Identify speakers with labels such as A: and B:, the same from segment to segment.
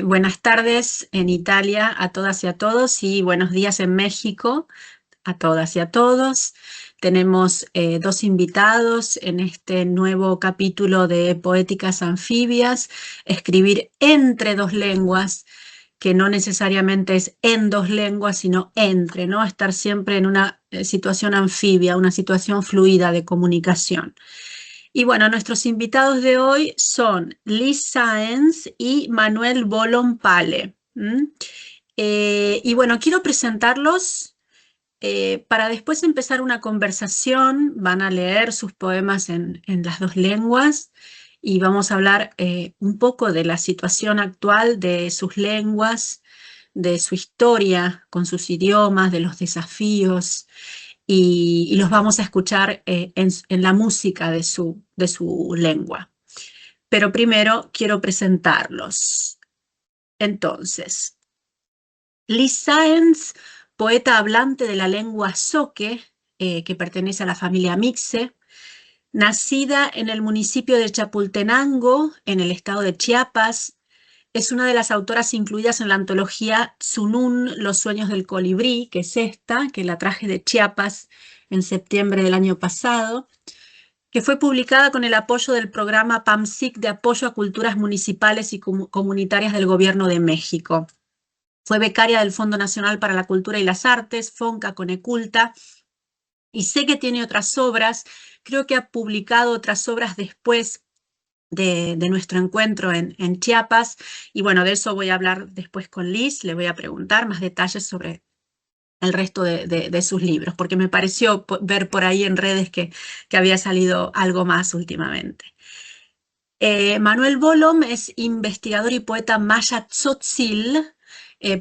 A: Buenas tardes en Italia a todas y a todos y buenos días en México a todas y a todos. Tenemos dos invitados en este nuevo capítulo de Poéticas Anfibias, escribir entre dos lenguas, que no necesariamente es en dos lenguas, sino entre, ¿no? Estar siempre en una situación anfibia, una situación fluida de comunicación. Y bueno, nuestros invitados de hoy son Liz Sáenz y Manuel Bolón Pale. Y bueno, quiero presentarlos para después empezar una conversación. Van a leer sus poemas en las dos lenguas y vamos a hablar un poco de la situación actual de sus lenguas, de su historia con sus idiomas, de los desafíos, y los vamos a escuchar en la música de su lengua. Pero primero quiero presentarlos. Entonces, Liz Sáenz, poeta hablante de la lengua zoque, que pertenece a la familia Mixe, nacida en el municipio de Chapultenango, en el estado de Chiapas. Es una de las autoras incluidas en la antología Zunún, Los sueños del colibrí, que es esta, que la traje de Chiapas en septiembre del año pasado, que fue publicada con el apoyo del programa PAMSIC de apoyo a culturas municipales y comunitarias del Gobierno de México. Fue becaria del Fondo Nacional para la Cultura y las Artes, FONCA Coneculta, y sé que tiene otras obras. Creo que ha publicado otras obras después de nuestro encuentro en Chiapas, y bueno, de eso voy a hablar después con Liz. Le voy a preguntar más detalles sobre el resto de sus libros, porque me pareció ver por ahí en redes que había salido algo más últimamente. Manuel Bolón es investigador y poeta maya tzotzil,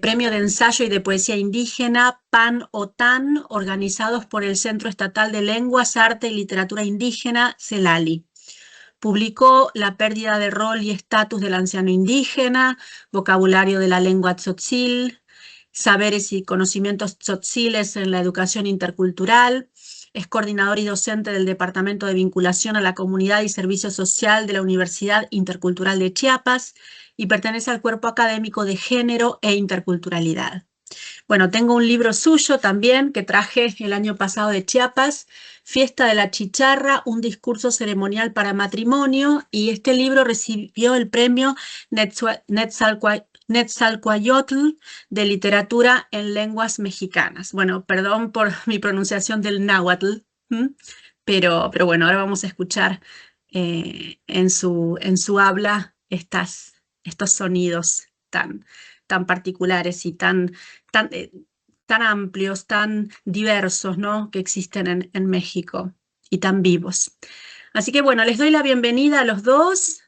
A: premio de ensayo y de poesía indígena PAN-OTAN, organizados por el Centro Estatal de Lenguas, Arte y Literatura Indígena, CELALI. Publicó La pérdida de rol y estatus del anciano indígena, Vocabulario de la lengua tzotzil, Saberes y conocimientos tzotziles en la educación intercultural. Es coordinador y docente del Departamento de Vinculación a la Comunidad y Servicio Social de la Universidad Intercultural de Chiapas y pertenece al cuerpo académico de Género e Interculturalidad. Bueno, tengo un libro suyo también que traje el año pasado de Chiapas, Fiesta de la Chicharra, un discurso ceremonial para matrimonio, y este libro recibió el premio Nezahualcóyotl de literatura en lenguas mexicanas. Bueno, perdón por mi pronunciación del náhuatl, pero bueno, ahora vamos a escuchar en su habla estos sonidos tan particulares y tan amplios, tan diversos, ¿no?, que existen en México y tan vivos. Así que bueno, les doy la bienvenida a los dos.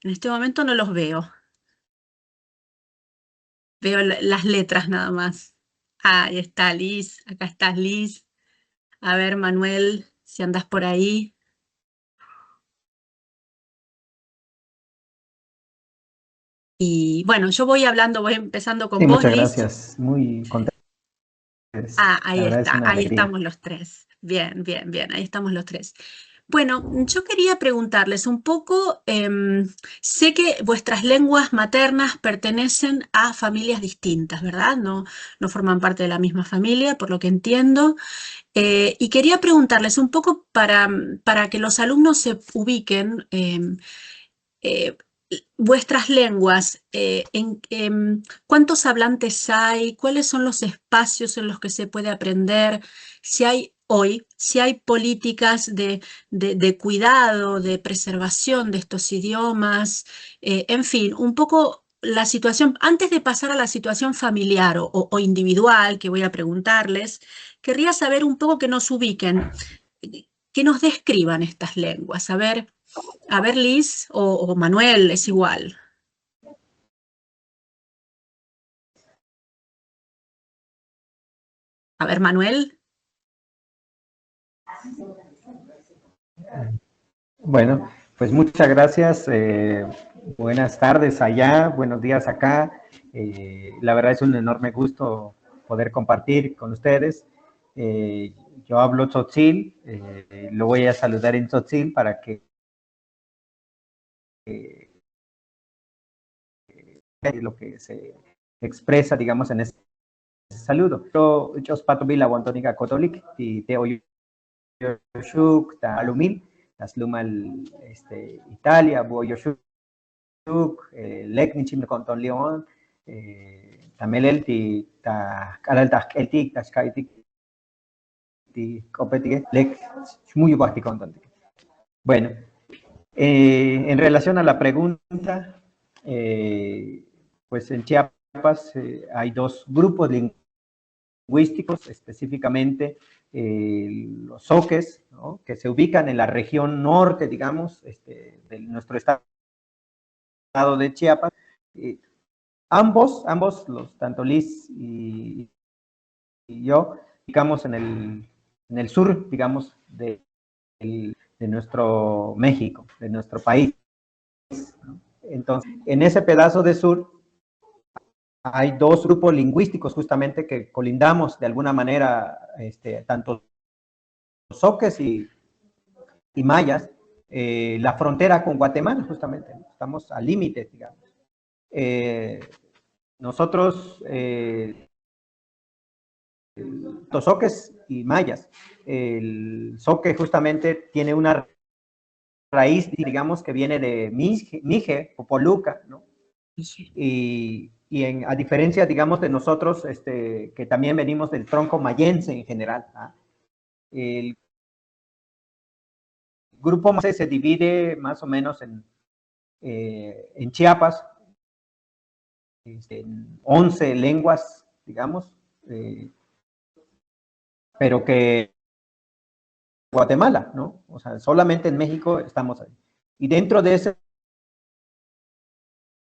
A: En este momento no los veo. Veo las letras nada más. Ahí está Liz, acá estás Liz. A ver, Manuel, si andas por ahí. Y bueno, yo voy empezando con
B: Sí,
A: vos,
B: muchas
A: Liz.
B: gracias. Muy contento.
A: Ahí
B: La verdad es
A: está,
B: una
A: ahí
B: alegría.
A: estamos los tres. Bien, bien, bien, ahí estamos los tres. Bueno, yo quería preguntarles un poco, sé que vuestras lenguas maternas pertenecen a familias distintas, ¿verdad? No forman parte de la misma familia, por lo que entiendo. Y quería preguntarles un poco para que los alumnos se ubiquen, eh, vuestras lenguas, ¿cuántos hablantes hay? ¿Cuáles son los espacios en los que se puede aprender? Si hay políticas de cuidado, de preservación de estos idiomas, en fin, un poco la situación, antes de pasar a la situación familiar o individual, que voy a preguntarles, querría saber un poco que nos ubiquen, que nos describan estas lenguas. A ver, Liz o Manuel, es igual. A ver, Manuel.
B: Bueno, pues muchas gracias. Buenas tardes allá, buenos días acá. La verdad es un enorme gusto poder compartir con ustedes. Yo hablo tzotzil, lo voy a saludar en tzotzil para que lo que se expresa, digamos, en ese saludo. Yo patubila guantónica católica y te oyo ta alumil, tas lumal Italia, boyo lek ni konton León, tamelel ti ta kalal ta keltik ta skaitik ti competir lek muy basti konton. Bueno, en relación a la pregunta, pues en Chiapas hay dos grupos lingüísticos, específicamente los zoques, ¿no?, que se ubican en la región norte, digamos, de nuestro estado de Chiapas. Ambos, tanto Liz y yo, ubicamos en el sur, digamos, de nuestro México, de nuestro país, ¿no? Entonces, en ese pedazo de sur hay dos grupos lingüísticos justamente que colindamos de alguna manera, tanto zoques y mayas, la frontera con Guatemala, justamente, ¿no? Estamos al límite, digamos. Nosotros, los zoques y mayas, el zoque justamente tiene una raíz, digamos, que viene de Mije o Poluca, ¿no? Y a diferencia, digamos, de nosotros, que también venimos del tronco mayense en general, ¿ah? El grupo mayense se divide más o menos en Chiapas, en 11 lenguas, digamos, pero que Guatemala, ¿no? O sea, solamente en México estamos ahí. Y dentro de ese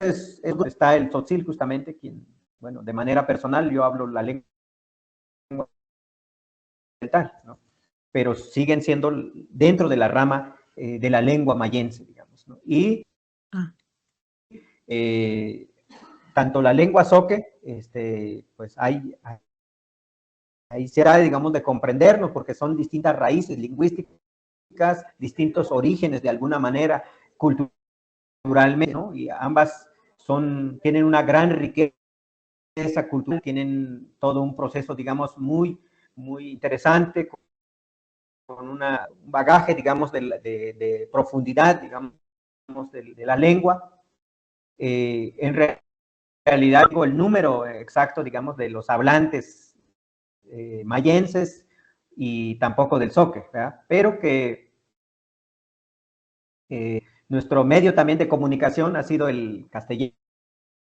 B: está el tzotzil, justamente, quien, bueno, de manera personal yo hablo la lengua tal, ¿no? Pero siguen siendo dentro de la rama de la lengua mayense, digamos, ¿no? Y tanto la lengua zoque, pues ahí será, digamos, de comprendernos, porque son distintas raíces lingüísticas, distintos orígenes de alguna manera, culturalmente, ¿no? Y ambas tienen una gran riqueza cultural, tienen todo un proceso, digamos, muy, muy interesante, con un bagaje, digamos, de profundidad, digamos, de la lengua. En realidad, el número exacto, digamos, de los hablantes mayenses y tampoco del zoque, ¿verdad? Pero que nuestro medio también de comunicación ha sido el castellano,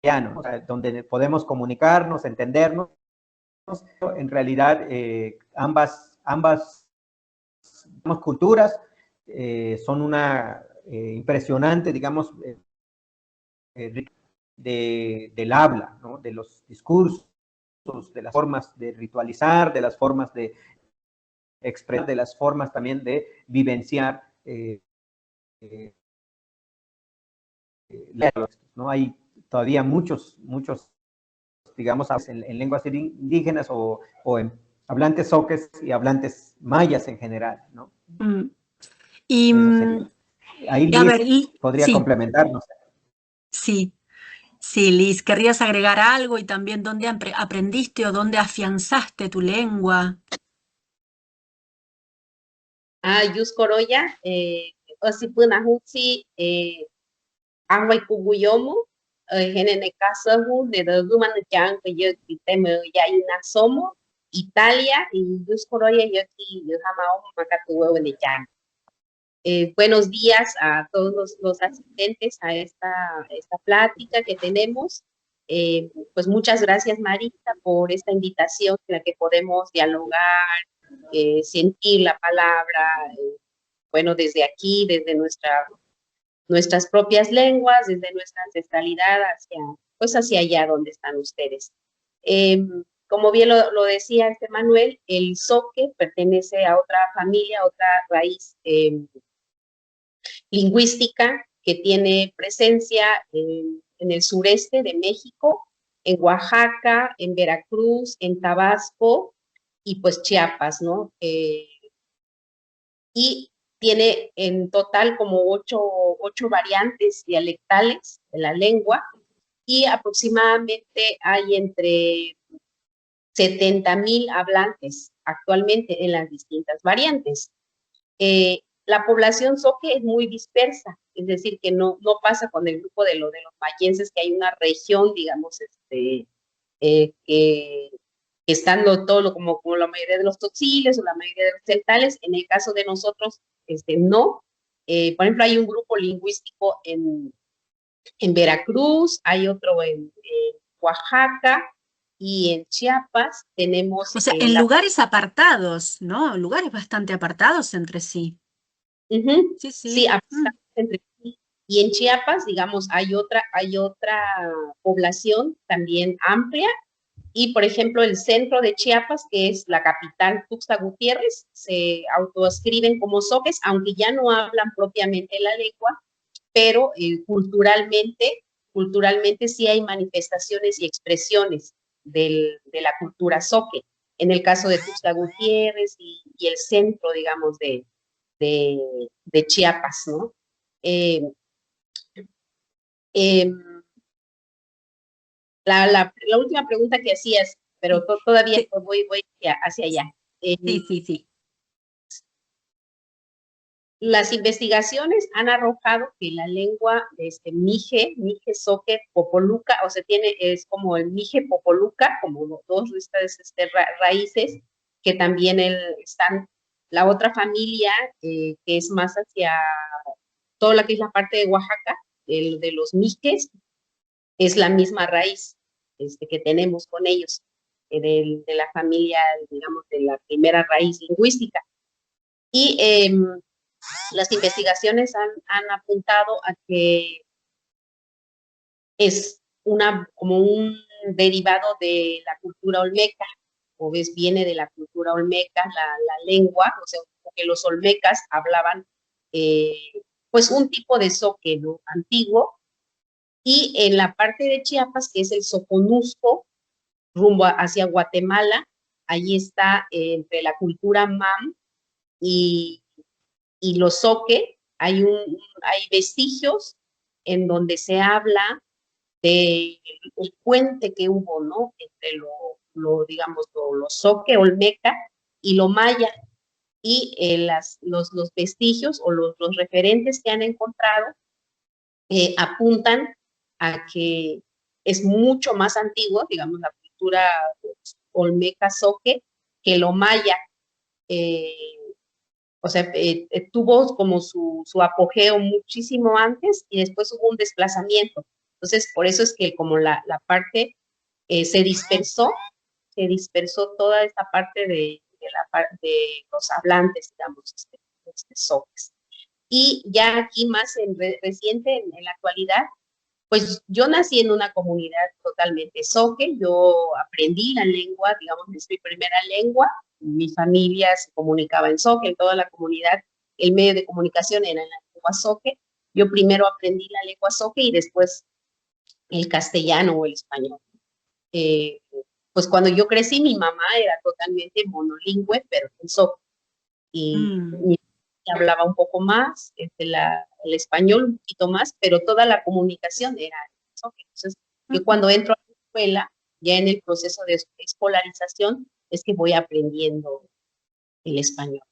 B: ¿no? O sea, donde podemos comunicarnos, entendernos. En realidad, ambas digamos, culturas son una impresionante, digamos, del habla, ¿no? De los discursos, de las formas de ritualizar, de las formas de expresar, de las formas también de vivenciar, ¿no? Hay todavía muchos, digamos, en lenguas indígenas o en hablantes zoques y hablantes mayas en general, ¿no?
A: Y,
B: eso sería. Ahí
A: a ver,
B: Liz podría
A: sí,
B: complementarnos.
A: sí, sí, Liz, ¿querrías agregar algo y también dónde aprendiste o dónde afianzaste tu lengua?
C: Yus Corolla, Osipuna Hutsi, Agua Kubuyomo, Genene Casahu, de Duman Yang, que yo teme ya Somo, Italia, y Yus Corolla, yo aquí, yo jamás Macatuo en Yang. Buenos días a todos los asistentes a esta plática que tenemos. Pues muchas gracias, Marita, por esta invitación en la que podemos dialogar, sentir la palabra, bueno, desde aquí, desde nuestras propias lenguas, desde nuestra ancestralidad hacia allá donde están ustedes. Como bien lo decía Manuel, el zoque pertenece a otra familia, a otra raíz lingüística que tiene presencia en el sureste de México, en Oaxaca, en Veracruz, en Tabasco y pues Chiapas, ¿no? Y tiene en total como ocho variantes dialectales de la lengua, y aproximadamente hay entre 70,000 hablantes actualmente en las distintas variantes. La población zoque es muy dispersa, es decir, que no pasa con el grupo de los mayenses, que hay una región, digamos, que están como la mayoría de los tzotzíles o la mayoría de los celtales. En el caso de nosotros, no. Por ejemplo, hay un grupo lingüístico en Veracruz, hay otro en Oaxaca, y en Chiapas tenemos
A: O sea, en lugares apartados, ¿no? Lugares bastante apartados entre sí. Sí,
C: sí,
A: sí.
C: entre sí. Y en Chiapas, digamos, hay otra población también amplia. Y, por ejemplo, el centro de Chiapas, que es la capital, Tuxtla Gutiérrez, se autoescriben como zoques, aunque ya no hablan propiamente la lengua, pero culturalmente sí hay manifestaciones y expresiones de la cultura zoque. En el caso de Tuxtla Gutiérrez y el centro, digamos, de Chiapas, ¿no? Eh, eh, la última pregunta que hacías, pero todavía
A: Sí,
C: voy hacia allá. Eh,
A: sí, sí, sí.
C: Las investigaciones han arrojado que la lengua mije zoque, popoluca, o sea, es como el mije popoluca, como dos estas raíces, que también están, la otra familia, que es más hacia toda la que es la parte de Oaxaca, de los mijes, es la misma raíz que tenemos con ellos, de la familia, digamos, de la primera raíz lingüística. Y las investigaciones han apuntado a que es como un derivado de la cultura olmeca, o ves, viene de la cultura olmeca, la lengua, o sea, que los olmecas hablaban, eh, pues, un tipo de zoque, ¿no?, antiguo. Y en la parte de Chiapas, que es el Soconusco, rumbo hacia Guatemala, allí está, entre la cultura mam y los zoque, hay vestigios en donde se habla de el puente que hubo, ¿no?, entre digamos, lo zoque, olmeca y lo maya. Y los vestigios o los referentes que han encontrado apuntan a que es mucho más antiguo, digamos, la cultura olmeca zoque, que lo maya. Eh, o sea, tuvo como su apogeo muchísimo antes y después hubo un desplazamiento. Entonces, por eso es que como la parte se dispersó toda esta parte de los hablantes, digamos, zoques. Y ya aquí más reciente, en la actualidad, pues yo nací en una comunidad totalmente zoque, yo aprendí la lengua, digamos, es mi primera lengua, mi familia se comunicaba en zoque, en toda la comunidad, el medio de comunicación era en la lengua zoque. Yo primero aprendí la lengua zoque y después el castellano o el español. Eh, pues cuando yo crecí, mi mamá era totalmente monolingüe, pero en zoque. Y mi hablaba un poco más, el español un poquito más, pero toda la comunicación era eso. Entonces, yo cuando entro a la escuela, ya en el proceso de escolarización, es que voy aprendiendo el español.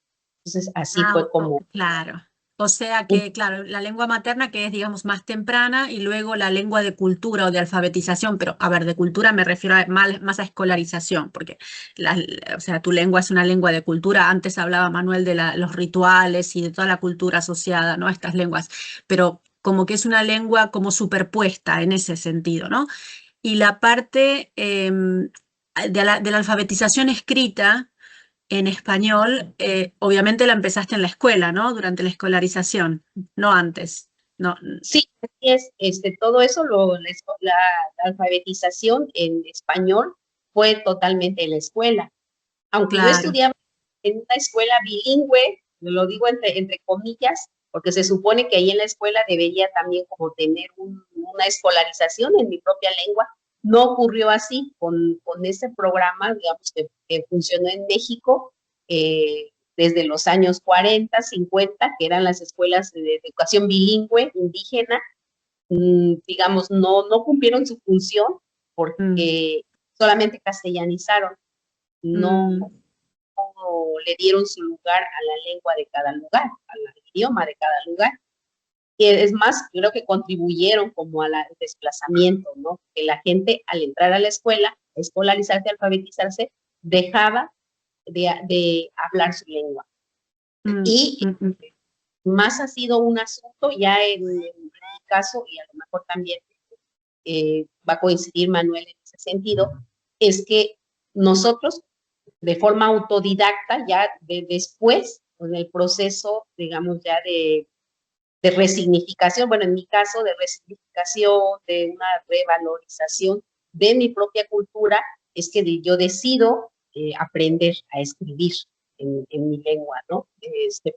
C: Entonces, así fue como...
A: Claro. O sea que, claro, la lengua materna que es, digamos, más temprana y luego la lengua de cultura o de alfabetización, pero a ver, de cultura me refiero más a escolarización, porque o sea, tu lengua es una lengua de cultura. Antes hablaba Manuel de los rituales y de toda la cultura asociada, ¿no?, a estas lenguas, pero como que es una lengua como superpuesta en ese sentido, ¿no? Y la parte de la alfabetización escrita en español, obviamente la empezaste en la escuela, ¿no? Durante la escolarización, no antes. No.
C: Sí, así es. Todo eso, la alfabetización en español fue totalmente en la escuela. Aunque yo
A: Claro.
C: estudiaba en una escuela bilingüe, lo digo entre comillas, porque se supone que ahí en la escuela debería también como tener una escolarización en mi propia lengua. No ocurrió así con ese programa, digamos, que funcionó en México desde los años 40, 50, que eran las escuelas de educación bilingüe indígena. digamos, no cumplieron su función
A: Mm,
C: porque solamente castellanizaron, no
A: mm,
C: le dieron su lugar a la lengua de cada lugar, al idioma de cada lugar. Y es más, creo que contribuyeron como al desplazamiento, ¿no? Que la gente al entrar a la escuela, escolarizarse, alfabetizarse, dejaba de hablar su lengua.
A: mm,
C: Y
A: mm, mm.
C: más ha sido un asunto, ya en mi caso, y a lo mejor también va a coincidir Manuel en ese sentido, es que nosotros, de forma autodidacta, ya después, en el proceso, digamos, ya de resignificación, bueno, en mi caso, de resignificación, de una revalorización de mi propia cultura, es que yo decido aprender a escribir en mi lengua, ¿no?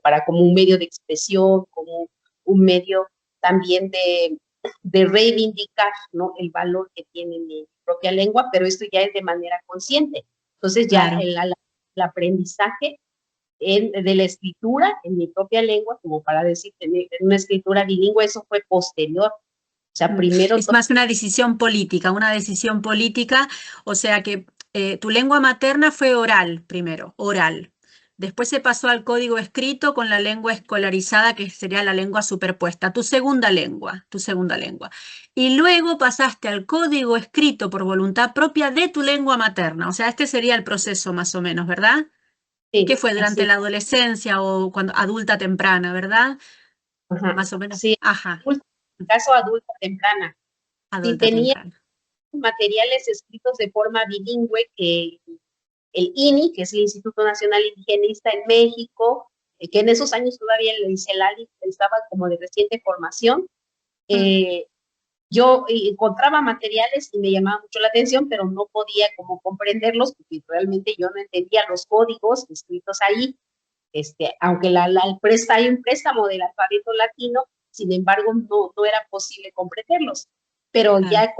C: Para como un medio de expresión, como un medio también de reivindicar, ¿no? El valor que tiene mi propia lengua, pero esto ya es de manera consciente. Entonces ya
A: Claro.
C: el aprendizaje de la escritura en mi propia lengua, como para decir, en una escritura bilingüe, eso fue posterior. O sea, primero
A: Es más una decisión política, o sea que tu lengua materna fue oral primero, oral. Después se pasó al código escrito con la lengua escolarizada, que sería la lengua superpuesta, tu segunda lengua, tu segunda lengua. Y luego pasaste al código escrito por voluntad propia de tu lengua materna, o sea, este sería el proceso más o menos, ¿verdad? ¿Qué
C: sí,
A: fue durante
C: así,
A: la adolescencia o cuando adulta temprana, ¿verdad?
C: ajá,
A: Más o menos.
C: sí,
A: Ajá,
C: caso adulta temprana. Sí
A: adulta
C: tenía
A: temprana.
C: materiales escritos de forma bilingüe que el INI, que es el Instituto Nacional Indigenista en México, que en esos años todavía el INCELADI estaba como de reciente formación,
A: Mm,
C: eh, yo encontraba materiales y me llamaba mucho la atención, pero no podía como comprenderlos porque realmente yo no entendía los códigos escritos ahí. Aunque hay un préstamo del alfabeto latino, sin embargo, no era posible comprenderlos. Pero
A: claro.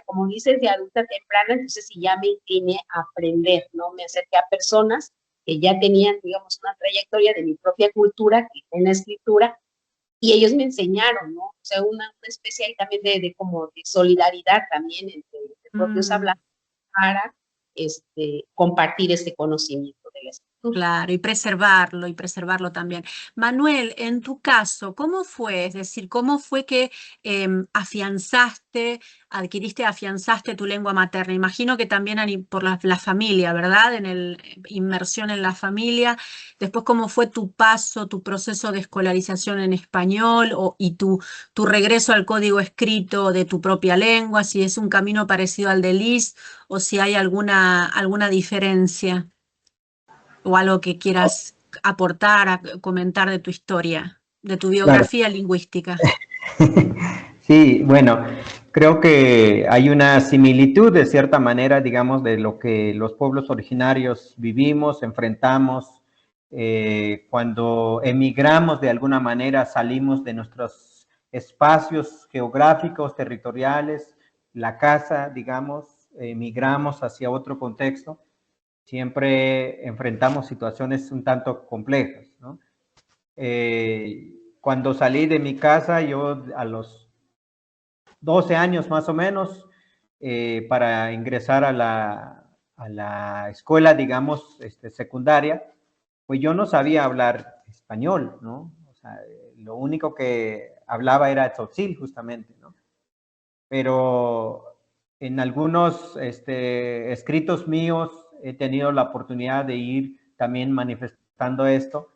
C: como dices, de adulta temprana, entonces sí ya me incliné a aprender, ¿no? Me acerqué a personas que ya tenían, digamos, una trayectoria de mi propia cultura, que en la escritura, y ellos me enseñaron, ¿no? O sea, una especie ahí también como de solidaridad también entre propios
A: Mm.
C: hablantes para compartir este conocimiento de la escritura.
A: Claro, y preservarlo también. Manuel, en tu caso, ¿cómo fue? Es decir, ¿cómo fue que afianzaste tu lengua materna? Imagino que también por la familia, ¿verdad? Inmersión en la familia. Después, ¿cómo fue tu paso, tu proceso de escolarización en español y tu regreso al código escrito de tu propia lengua? Si es un camino parecido al de Liz o si hay alguna diferencia o algo que quieras aportar, comentar de tu historia, de tu
B: Claro.
A: biografía lingüística.
B: Sí, bueno, creo que hay una similitud de cierta manera, digamos, de lo que los pueblos originarios vivimos, enfrentamos, cuando emigramos de alguna manera, salimos de nuestros espacios geográficos, territoriales, la casa, digamos, emigramos hacia otro contexto, siempre enfrentamos situaciones un tanto complejas, ¿no? Cuando salí de mi casa, yo a los 12 años más o menos, para ingresar a la escuela, digamos, secundaria, pues yo no sabía hablar español, ¿no? O sea, lo único que hablaba era tzotzil, justamente, ¿no? Pero en algunos escritos míos he tenido la oportunidad de ir también manifestando esto,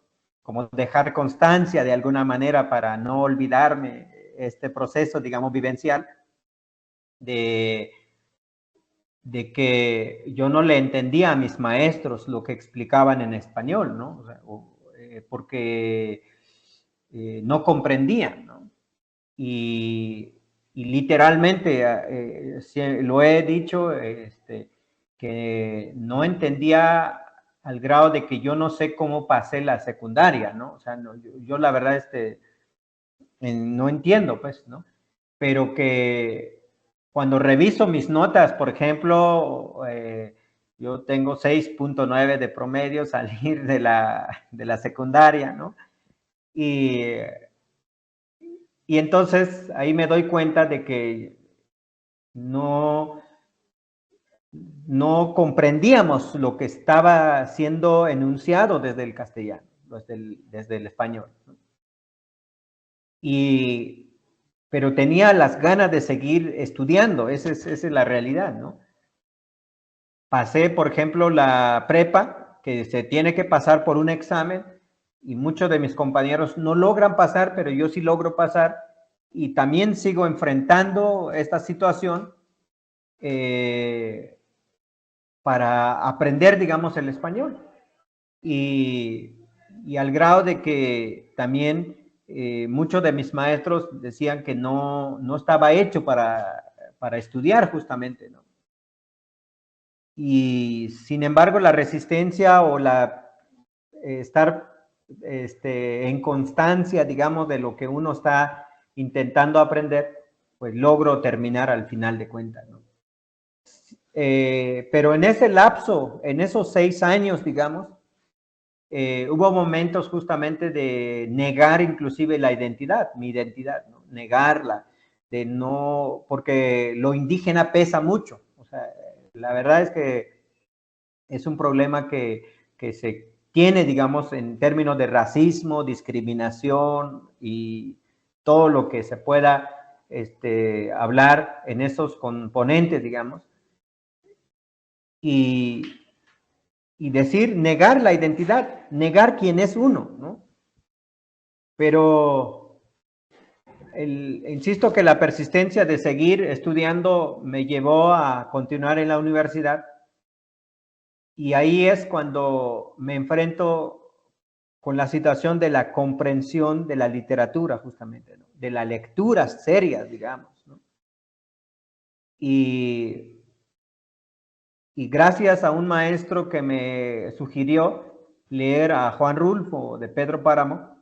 B: como dejar constancia de alguna manera para no olvidarme este proceso, digamos, vivencial de, de que yo no le entendía a mis maestros lo que explicaban en español, ¿no? O sea, porque no comprendían, ¿no? Y literalmente, lo he dicho, que no entendía al grado de que yo no sé cómo pasé la secundaria, ¿no? O sea, no, yo la verdad, no entiendo, pues, ¿no? Pero que cuando reviso mis notas, por ejemplo, yo tengo 6.9 de promedio salir de la secundaria, ¿no? Y Y entonces ahí me doy cuenta de que no comprendíamos lo que estaba siendo enunciado desde el castellano, desde el español, ¿no? Pero tenía las ganas de seguir estudiando, esa es la realidad, ¿no? Pasé, por ejemplo, la prepa, que se tiene que pasar por un examen, y muchos de mis compañeros no logran pasar, pero yo sí logro pasar, y también sigo enfrentando esta situación para aprender, digamos, el español. Y al grado de que también muchos de mis maestros decían que no estaba hecho para estudiar justamente, ¿no? Y sin embargo, la resistencia o estar en constancia, digamos, de lo que uno está intentando aprender, pues logro terminar al final de cuentas, ¿no? Pero en ese lapso, en esos 6 años, digamos, hubo momentos justamente de negar inclusive la identidad, mi identidad, ¿no? Negarla, de no, porque lo indígena pesa mucho. O sea, la verdad es que es un problema que se tiene, digamos, en términos de racismo, discriminación y todo lo que se pueda hablar en esos componentes, digamos. Y decir, negar la identidad, negar quién es uno, ¿no? Pero insisto que la persistencia de seguir estudiando me llevó a continuar en la universidad, y ahí es cuando me enfrento con la situación de la comprensión de la literatura, justamente, ¿no? De la lectura seria, digamos, ¿no? Y gracias a un maestro que me sugirió leer a Juan Rulfo de Pedro Páramo,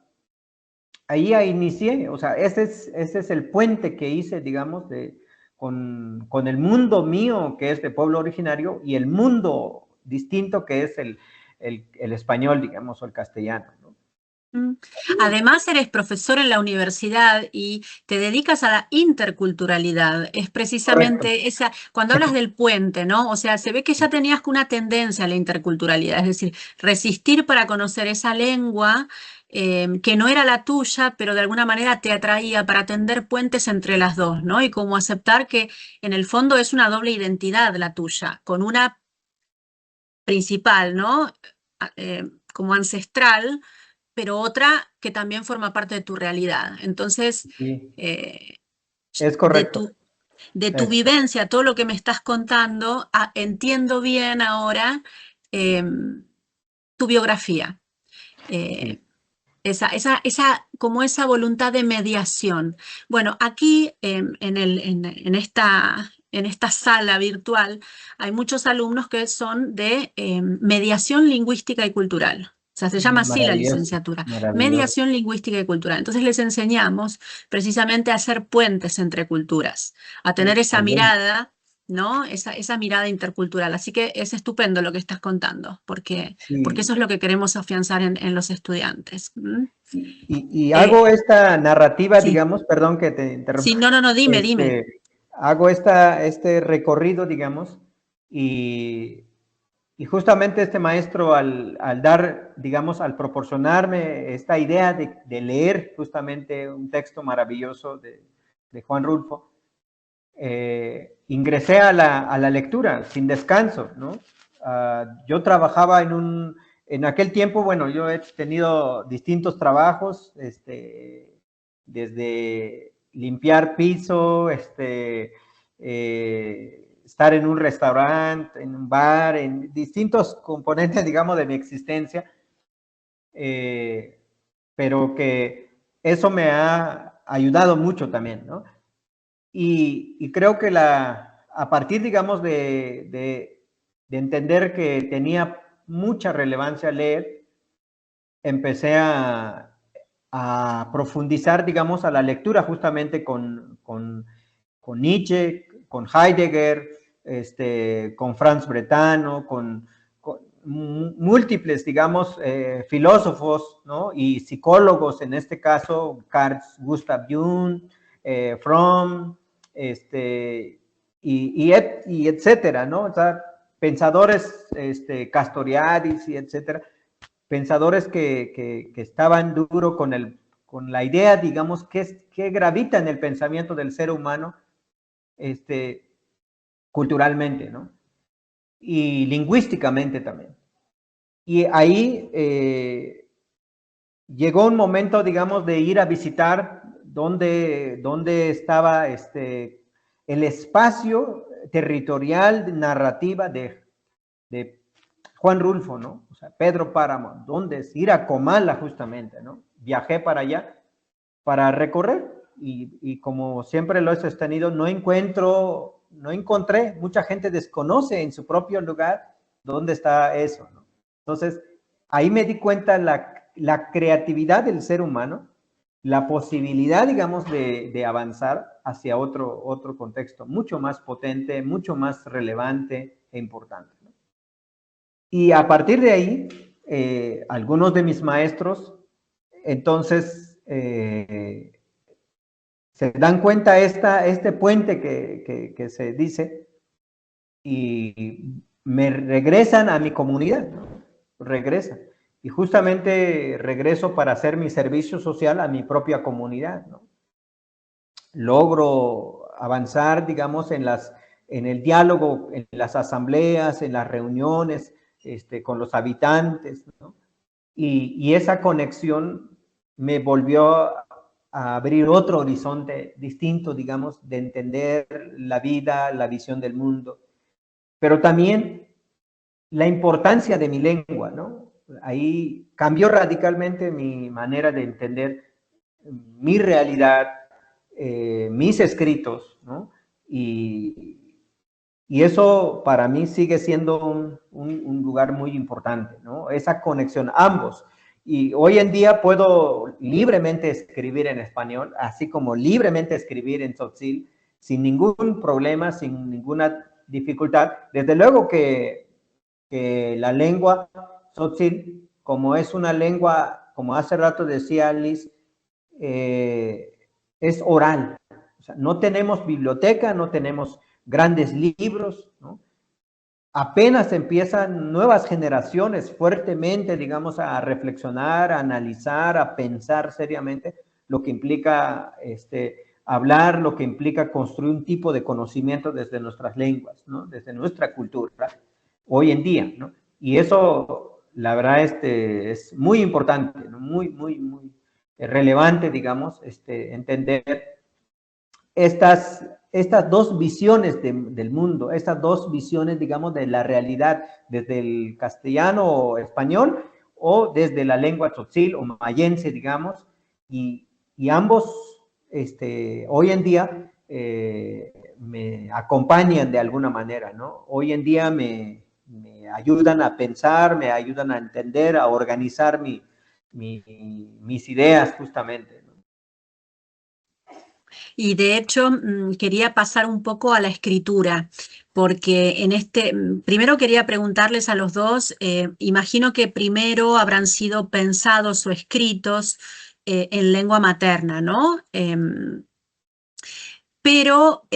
B: ahí inicié. O sea, ese es el puente que hice, digamos, con el mundo mío, que es de pueblo originario, y el mundo distinto que es el español, digamos, o el castellano, ¿no?
A: Además, eres profesor en la universidad y te dedicas a la interculturalidad. Es
B: Correcto.
A: precisamente esa, cuando hablas del puente, ¿no? O sea, se ve que ya tenías una tendencia a la interculturalidad, es decir, resistir para conocer esa lengua que no era la tuya, pero de alguna manera te atraía para tender puentes entre las dos, ¿no? Y como aceptar que en el fondo es una doble identidad la tuya, con una principal, ¿no? Como ancestral, pero otra que también forma parte de tu realidad. Entonces,
B: Sí,
A: eh,
B: es
A: de
B: correcto.
A: tu vivencia, todo lo que me estás contando, entiendo bien ahora tu biografía.
B: Sí.
A: Eh, como esa voluntad de mediación. Bueno, aquí en esta sala virtual hay muchos alumnos que son de mediación lingüística y cultural. O sea, se llama así la
B: Maravilloso,
A: licenciatura,
B: maravilloso.
A: mediación lingüística y cultural. Entonces les enseñamos precisamente a hacer puentes entre culturas, a tener esa
B: Excelente.
A: mirada, ¿no? Esa mirada intercultural. Así que es estupendo lo que estás contando, porque eso
B: Sí,
A: es lo que queremos afianzar en los estudiantes. ¿Mm?
B: y hago
A: Eh,
B: esta narrativa,
A: sí,
B: digamos, perdón que te
A: sí,
B: interrumpa,
A: no, no, no, dime.
B: hago este recorrido, digamos, y, y justamente este maestro al dar, digamos, al proporcionarme esta idea de leer justamente un texto maravilloso de Juan Rulfo, ingresé a la lectura sin descanso, ¿no? Yo trabajaba en aquel tiempo, bueno, yo he tenido distintos trabajos, desde limpiar piso, estar en un restaurante, en un bar, en distintos componentes, digamos, de mi existencia, eh, pero que eso me ha ayudado mucho también, ¿no? Y creo que a partir, digamos, de entender que tenía mucha relevancia leer, empecé a profundizar, digamos, a la lectura justamente con Nietzsche, con Heidegger, con Franz Bretano, múltiples, digamos, filósofos, ¿no? Y psicólogos, en este caso, Carl Gustav Jung, Fromm, y etcétera, ¿no? O sea, pensadores, Castoriadis y etcétera, pensadores que estaban duro con la idea, digamos, que gravita en el pensamiento del ser humano, culturalmente, ¿no? Y lingüísticamente también. Y ahí llegó un momento, digamos, de ir a visitar donde estaba el espacio territorial de narrativa de Juan Rulfo, ¿no? O sea, Pedro Páramo, donde es ir a Comala justamente, ¿no? Viajé para allá para recorrer y como siempre lo he sostenido, no encontré, mucha gente desconoce en su propio lugar dónde está eso, ¿no? Entonces, ahí me di cuenta la creatividad del ser humano, la posibilidad, digamos, de avanzar hacia otro contexto mucho más potente, mucho más relevante e importante, ¿no? Y a partir de ahí, algunos de mis maestros, entonces, se dan cuenta este puente que se dice y me regresan a mi comunidad, ¿no? Regresan. Y justamente regreso para hacer mi servicio social a mi propia comunidad, ¿no? Logro avanzar, digamos, en el diálogo, en las asambleas, en las reuniones, con los habitantes, ¿no? Y esa conexión me volvió a abrir otro horizonte distinto, digamos, de entender la vida, la visión del mundo, pero también la importancia de mi lengua, ¿no? Ahí cambió radicalmente mi manera de entender mi realidad, mis escritos, ¿no? Y eso para mí sigue siendo un lugar muy importante, ¿no? Esa conexión, ambos. Y hoy en día puedo libremente escribir en español, así como libremente escribir en tzotzil, sin ningún problema, sin ninguna dificultad. Desde luego que la lengua tzotzil, como es una lengua, como hace rato decía Liz, es oral. O sea, no tenemos biblioteca, no tenemos grandes libros, ¿no? Apenas empiezan nuevas generaciones fuertemente, digamos, a reflexionar, a analizar, a pensar seriamente lo que implica hablar, lo que implica construir un tipo de conocimiento desde nuestras lenguas, ¿no? Desde nuestra cultura, hoy en día, ¿no? Y eso, la verdad, es muy importante, ¿no? Muy relevante, digamos, entender estas dos visiones del mundo, estas dos visiones, digamos, de la realidad, desde el castellano o español o desde la lengua tzotzil o mayense, digamos, y ambos hoy en día me acompañan de alguna manera, ¿no? Hoy en día me ayudan a pensar, me ayudan a entender, a organizar mis ideas justamente, ¿no?
A: Y de hecho, quería pasar un poco a la escritura, porque primero quería preguntarles a los dos, imagino que primero habrán sido pensados o escritos en lengua materna, ¿no? Pero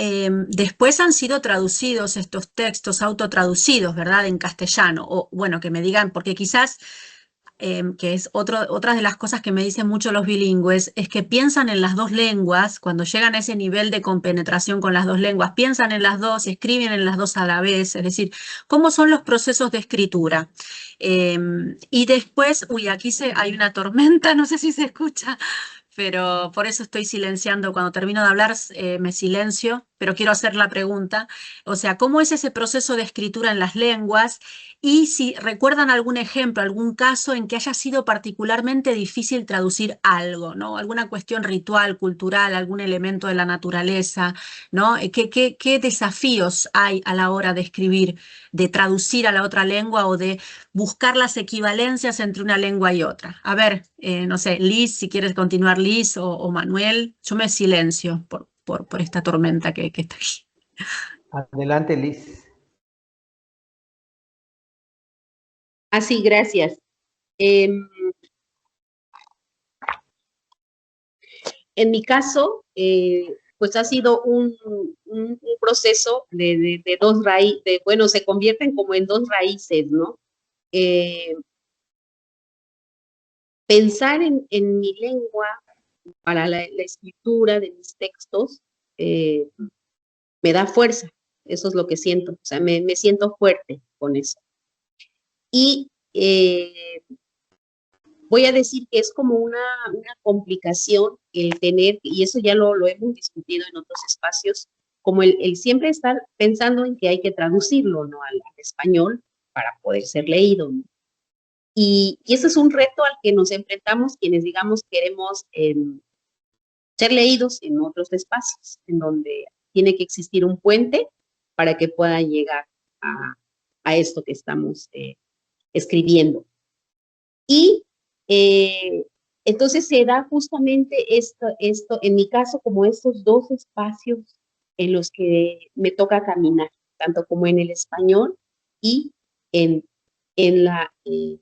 A: después han sido traducidos estos textos, autotraducidos, ¿verdad? En castellano, o bueno, que me digan, porque quizás que es otra de las cosas que me dicen mucho los bilingües, es que piensan en las dos lenguas, cuando llegan a ese nivel de compenetración con las dos lenguas, piensan en las dos, escriben en las dos a la vez, es decir, cómo son los procesos de escritura. Y después, uy, aquí hay una tormenta, no sé si se escucha, pero por eso estoy silenciando. Cuando termino de hablar, me silencio, pero quiero hacer la pregunta. O sea, ¿cómo es ese proceso de escritura en las lenguas? Y si recuerdan algún ejemplo, algún caso en que haya sido particularmente difícil traducir algo, ¿no? Alguna cuestión ritual, cultural, algún elemento de la naturaleza, ¿no? ¿Qué desafíos hay a la hora de escribir, de traducir a la otra lengua o de buscar las equivalencias entre una lengua y otra? A ver, no sé, Liz, si quieres continuar, Liz o Manuel, yo me silencio por esta tormenta que está aquí.
B: Adelante, Liz.
C: Así, gracias. Em, en mi caso, pues ha sido un proceso de dos raíces, bueno, se convierten como en dos raíces, ¿no? Pensar en mi lengua para la escritura de mis textos me da fuerza, eso es lo que siento, o sea, me siento fuerte con eso. Y voy a decir que es como una complicación el tener, y eso ya lo hemos discutido en otros espacios, como el siempre estar pensando en que hay que traducirlo, ¿no? Al español para poder ser leído, ¿no? Y ese es un reto al que nos enfrentamos quienes, digamos, queremos ser leídos en otros espacios, en donde tiene que existir un puente para que puedan llegar a esto que estamos escribiendo. Y entonces se da justamente esto, en mi caso, como estos dos espacios en los que me toca caminar, tanto como en el español y en, en, la, en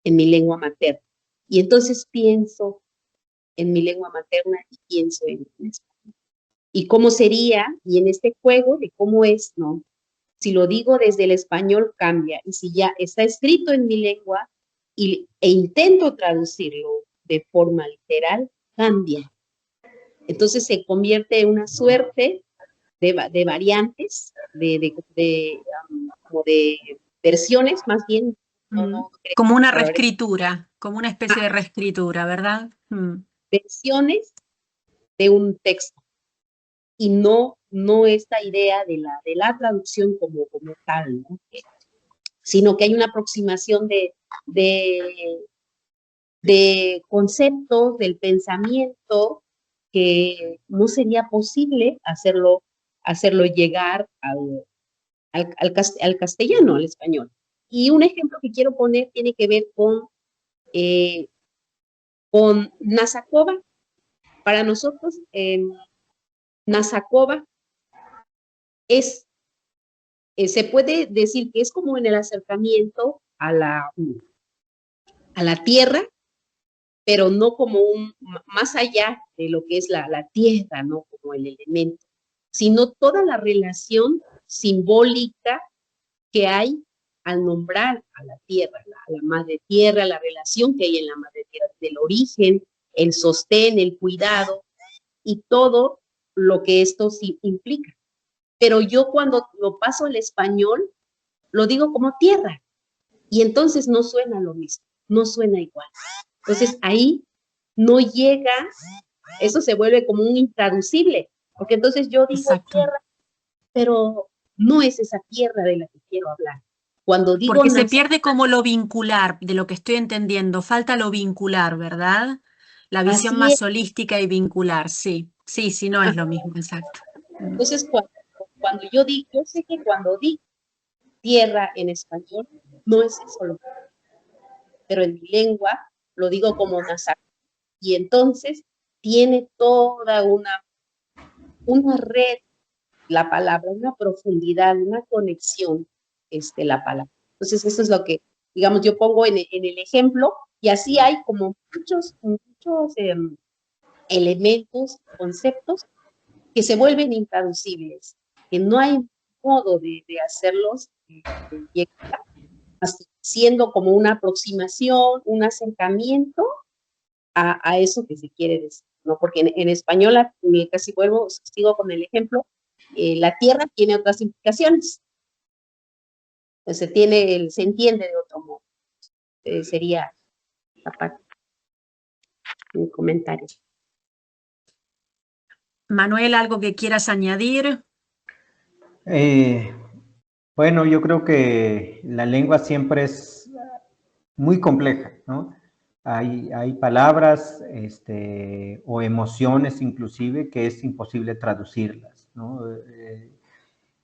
C: mi lengua materna. Y entonces pienso en mi lengua materna y pienso en español. Y cómo sería, y en este juego de cómo es, ¿no? Si lo digo desde el español, cambia. Y si ya está escrito en mi lengua e intento traducirlo de forma literal, cambia. Entonces se convierte en una suerte de variantes, como de versiones, más bien.
A: Como una reescritura, como una especie de reescritura, ¿verdad?
C: Versiones de un texto. Y no esta idea de la traducción como tal, ¿no? Sino que hay una aproximación de conceptos, del pensamiento, que no sería posible hacerlo llegar al castellano, al español. Y un ejemplo que quiero poner tiene que ver con Nasacoba. Para nosotros, Nasacoba se puede decir que es como en el acercamiento a la tierra, pero no como más allá de lo que es la tierra, ¿no? Como el elemento, sino toda la relación simbólica que hay al nombrar a la tierra, a la madre tierra, la relación que hay en la madre tierra, del origen, el sostén, el cuidado y todo lo que esto sí implica. Pero yo cuando lo paso al español, lo digo como tierra, y entonces no suena lo mismo, no suena igual. Entonces ahí no llega, eso se vuelve como un intraducible, porque entonces yo digo
A: Exacto.
C: tierra, pero no es esa tierra de la que quiero hablar. Cuando digo
A: porque se pierde como lo vincular, de lo que estoy entendiendo, falta lo vincular, ¿verdad? La visión
C: así
A: más
C: es.
A: holística y vincular, sí, sí, no es lo mismo, exacto.
C: Entonces cuando yo digo, yo sé que cuando digo tierra en español, no es eso lo que, pero en mi lengua lo digo como Nazar. Y entonces tiene toda una red, la palabra, una profundidad, una conexión, la palabra. Entonces eso es lo que, digamos, yo pongo en el ejemplo, y así hay como muchos elementos, conceptos que se vuelven intraducibles, que no hay modo de hacerlos llegar, siendo como una aproximación, un acercamiento a eso que se quiere decir, ¿no? Porque en español, casi sigo con el ejemplo, la tierra tiene otras implicaciones. Entonces se entiende de otro modo. Sería la parte de mi comentario.
A: Manuel, ¿algo que quieras añadir?
B: Bueno, yo creo que la lengua siempre es muy compleja, ¿no? Hay palabras o emociones inclusive que es imposible traducirlas, ¿no?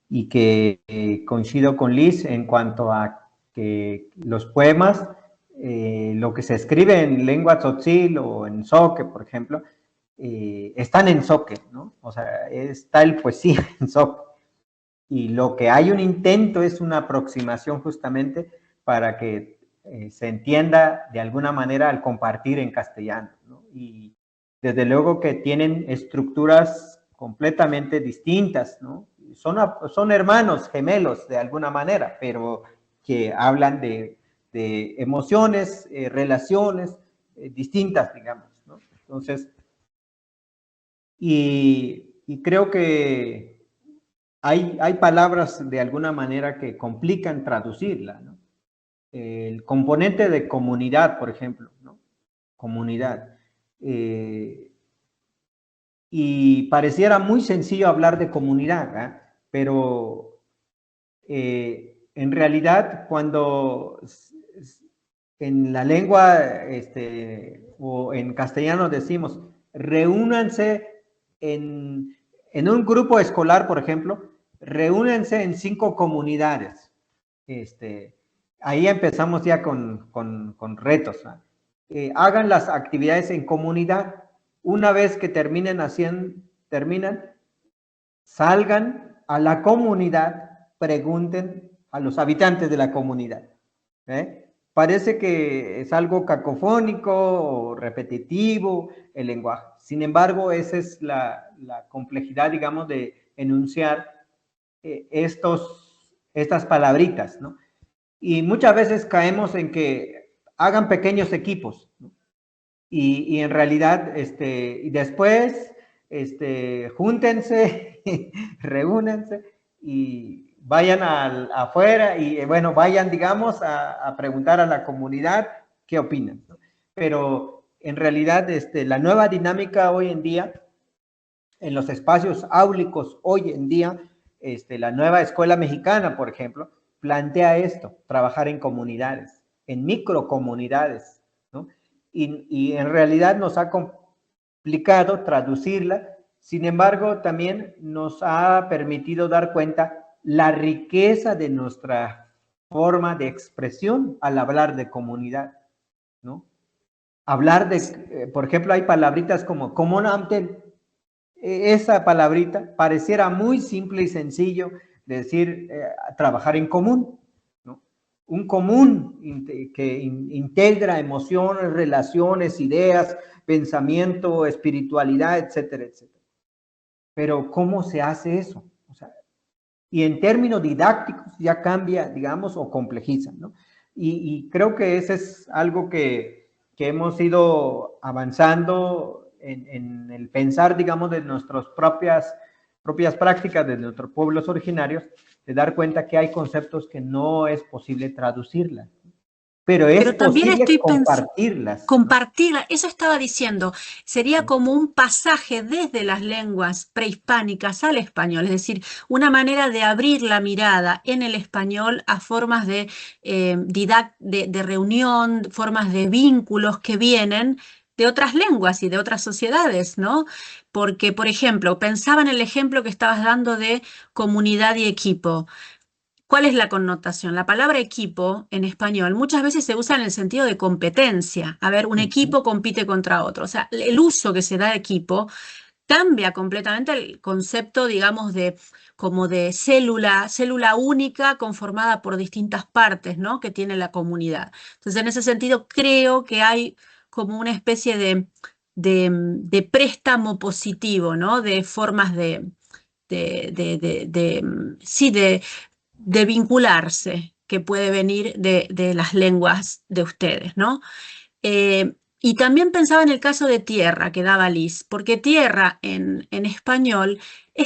B: Y que coincido con Liz en cuanto a que los poemas, lo que se escribe en lengua tzotzil o en zoque, por ejemplo, están en zoque, ¿no? O sea, está el poesía en zoque. Y lo que hay un intento es una aproximación justamente para que se entienda de alguna manera al compartir en castellano, ¿no? Y desde luego que tienen estructuras completamente distintas, ¿no? Son hermanos gemelos de alguna manera, pero que hablan de emociones, relaciones distintas, digamos, ¿no? Entonces, y creo que hay palabras de alguna manera que complican traducirla, ¿no? El componente de comunidad, por ejemplo, ¿no? Comunidad. Y pareciera muy sencillo hablar de comunidad, ¿eh? Pero en realidad cuando en la lengua o en castellano decimos reúnanse en un grupo escolar, por ejemplo, reúnanse en 5 comunidades. Ahí empezamos ya con retos, ¿no? Hagan las actividades en comunidad. Una vez que terminan, salgan a la comunidad, pregunten a los habitantes de la comunidad. Parece que es algo cacofónico o repetitivo el lenguaje. Sin embargo, esa es la complejidad, digamos, de enunciar estas palabritas, ¿no? Y muchas veces caemos en que hagan pequeños equipos, ¿no? Y en realidad, y después, júntense, reúnense y vayan afuera y, bueno, vayan, digamos, a preguntar a la comunidad qué opinan, ¿no? Pero en realidad, la nueva dinámica hoy en día, en los espacios áulicos hoy en día, la nueva escuela mexicana, por ejemplo, plantea esto, trabajar en comunidades, en microcomunidades, ¿no? Y en realidad nos ha complicado traducirla, sin embargo, también nos ha permitido dar cuenta la riqueza de nuestra forma de expresión al hablar de comunidad, ¿no? Hablar de, por ejemplo, hay palabritas como comunamtel. Esa palabrita pareciera muy simple y sencillo de decir trabajar en común, ¿no? Un común que integra emociones, relaciones, ideas, pensamiento, espiritualidad, etcétera, etcétera. Pero ¿cómo se hace eso? O sea, y en términos didácticos ya cambia, digamos, o complejiza, ¿no? Y creo que ese es algo que hemos ido avanzando en el pensar, digamos, de nuestras propias prácticas, de nuestros pueblos originarios, de dar cuenta que hay conceptos que no es posible traducirlas, pero es
A: también
B: posible
A: estoy
B: compartirlas, ¿no?
A: compartirla, eso estaba diciendo, sería como un pasaje desde las lenguas prehispánicas al español, es decir, una manera de abrir la mirada en el español a formas de reunión, formas de vínculos que vienen de otras lenguas y de otras sociedades, ¿no? Porque, por ejemplo, pensaba en el ejemplo que estabas dando de comunidad y equipo. ¿Cuál es la connotación? La palabra equipo en español muchas veces se usa en el sentido de competencia. A ver, un equipo compite contra otro. O sea, el uso que se da de equipo cambia completamente el concepto, digamos, como de célula única conformada por distintas partes, ¿no? Que tiene la comunidad. Entonces, en ese sentido, creo que hay como una especie de préstamo positivo, ¿no? De formas sí, de vincularse que puede venir de las lenguas de ustedes, ¿no? Y también pensaba en el caso de tierra que daba Liz, porque tierra en español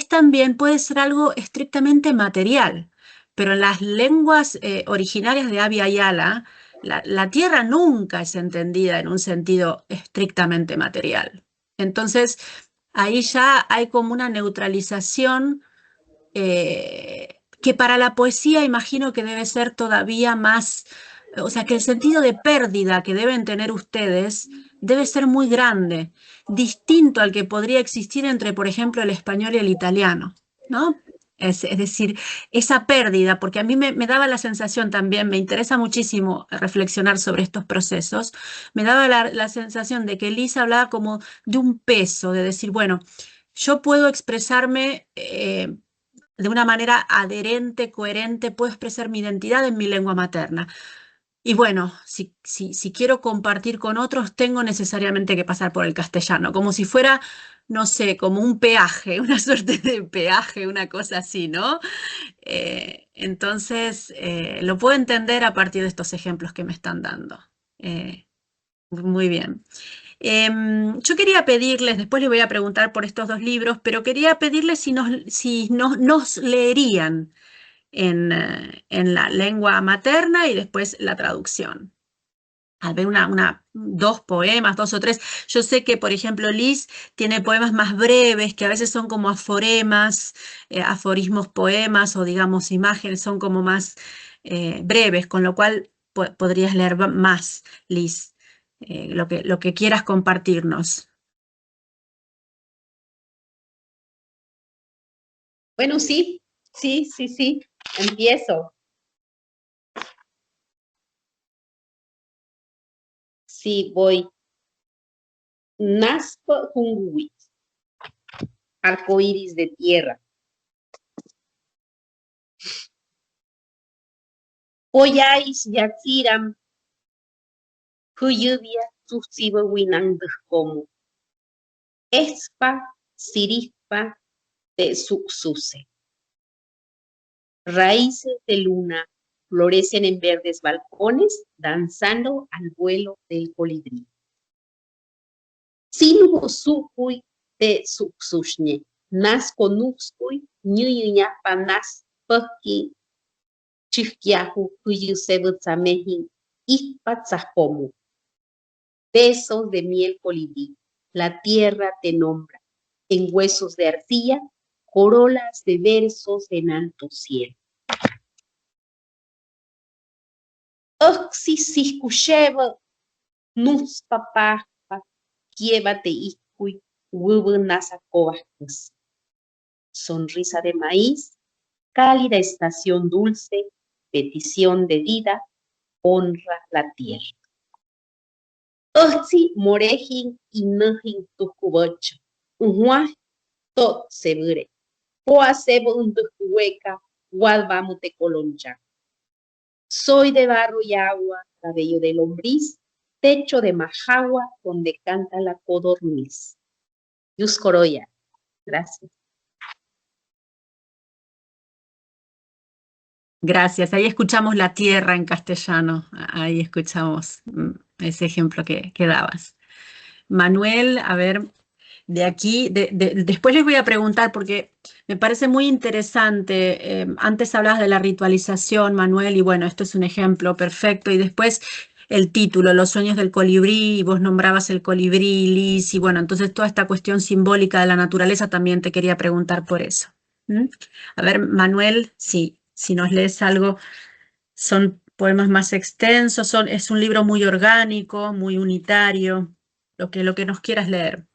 A: también puede ser algo estrictamente material, pero en las lenguas originarias de Abya Yala, la tierra nunca es entendida en un sentido estrictamente material. Entonces, ahí ya hay como una neutralización que para la poesía imagino que debe ser todavía más, o sea, que el sentido de pérdida que deben tener ustedes debe ser muy grande, distinto al que podría existir entre, por ejemplo, el español y el italiano, ¿no? Es decir, esa pérdida, porque a mí me daba la sensación también, me interesa muchísimo reflexionar sobre estos procesos, me daba la sensación de que Elisa hablaba como de un peso, de decir, bueno, yo puedo expresarme de una manera adherente, coherente, puedo expresar mi identidad en mi lengua materna. Y bueno, si quiero compartir con otros, tengo necesariamente que pasar por el castellano, como si fuera, no sé, como un peaje, una suerte de peaje, una cosa así, ¿no? Entonces, lo puedo entender a partir de estos ejemplos que me están dando. Muy bien. Yo quería pedirles, después les voy a preguntar por estos dos libros, pero quería pedirles si nos leerían en la lengua materna y después la traducción. A ver, dos poemas, dos o tres. Yo sé que, por ejemplo, Liz tiene poemas más breves, que a veces son como aforemas, aforismos, poemas o, digamos, imágenes, son como más breves, con lo cual podrías leer más, Liz, lo que quieras compartirnos.
C: Bueno, sí, sí, empiezo. Sí, voy. Nazco Hunguit, arcoíris de tierra. Oyáis yatsiram, huyubia, tuxiba winandujkomu. Espa, sirispa, de suxuse. Raíces de luna florecen en verdes balcones, danzando al vuelo del colibrí. Sinujo sukuy de suxushne, nasco nuxkuy, ñuñuñapa nas, paki, chifkiahu, cuyusebutzamehin, ispatzapomu. Besos de miel colibrí, la tierra te nombra, en huesos de arcilla, corolas de versos en alto cielo. Oxisiscusheva, nus papá, llévate iscuy, nasacobas. Sonrisa de maíz, cálida estación dulce, petición de vida, honra la tierra. Oxi morejin y nejin tucubocho, unhuaj tot sebure, poasebo un tucueca, guadbamute coloncha. Soy de barro y agua, cabello de lombriz, techo de majagua donde canta la codorniz. Yus Corolla. Gracias.
A: Gracias. Ahí escuchamos la tierra en castellano. Ahí escuchamos ese ejemplo que dabas. Manuel, a ver, de aquí, después les voy a preguntar porque me parece muy interesante. Antes hablabas de la ritualización, Manuel, y bueno, esto es un ejemplo perfecto. Y después el título, Los sueños del colibrí, y vos nombrabas el colibrí, Liz, y bueno, entonces toda esta cuestión simbólica de la naturaleza también te quería preguntar por eso. A ver, Manuel, si nos lees algo, son poemas más extensos, es un libro muy orgánico, muy unitario, lo que nos quieras leer.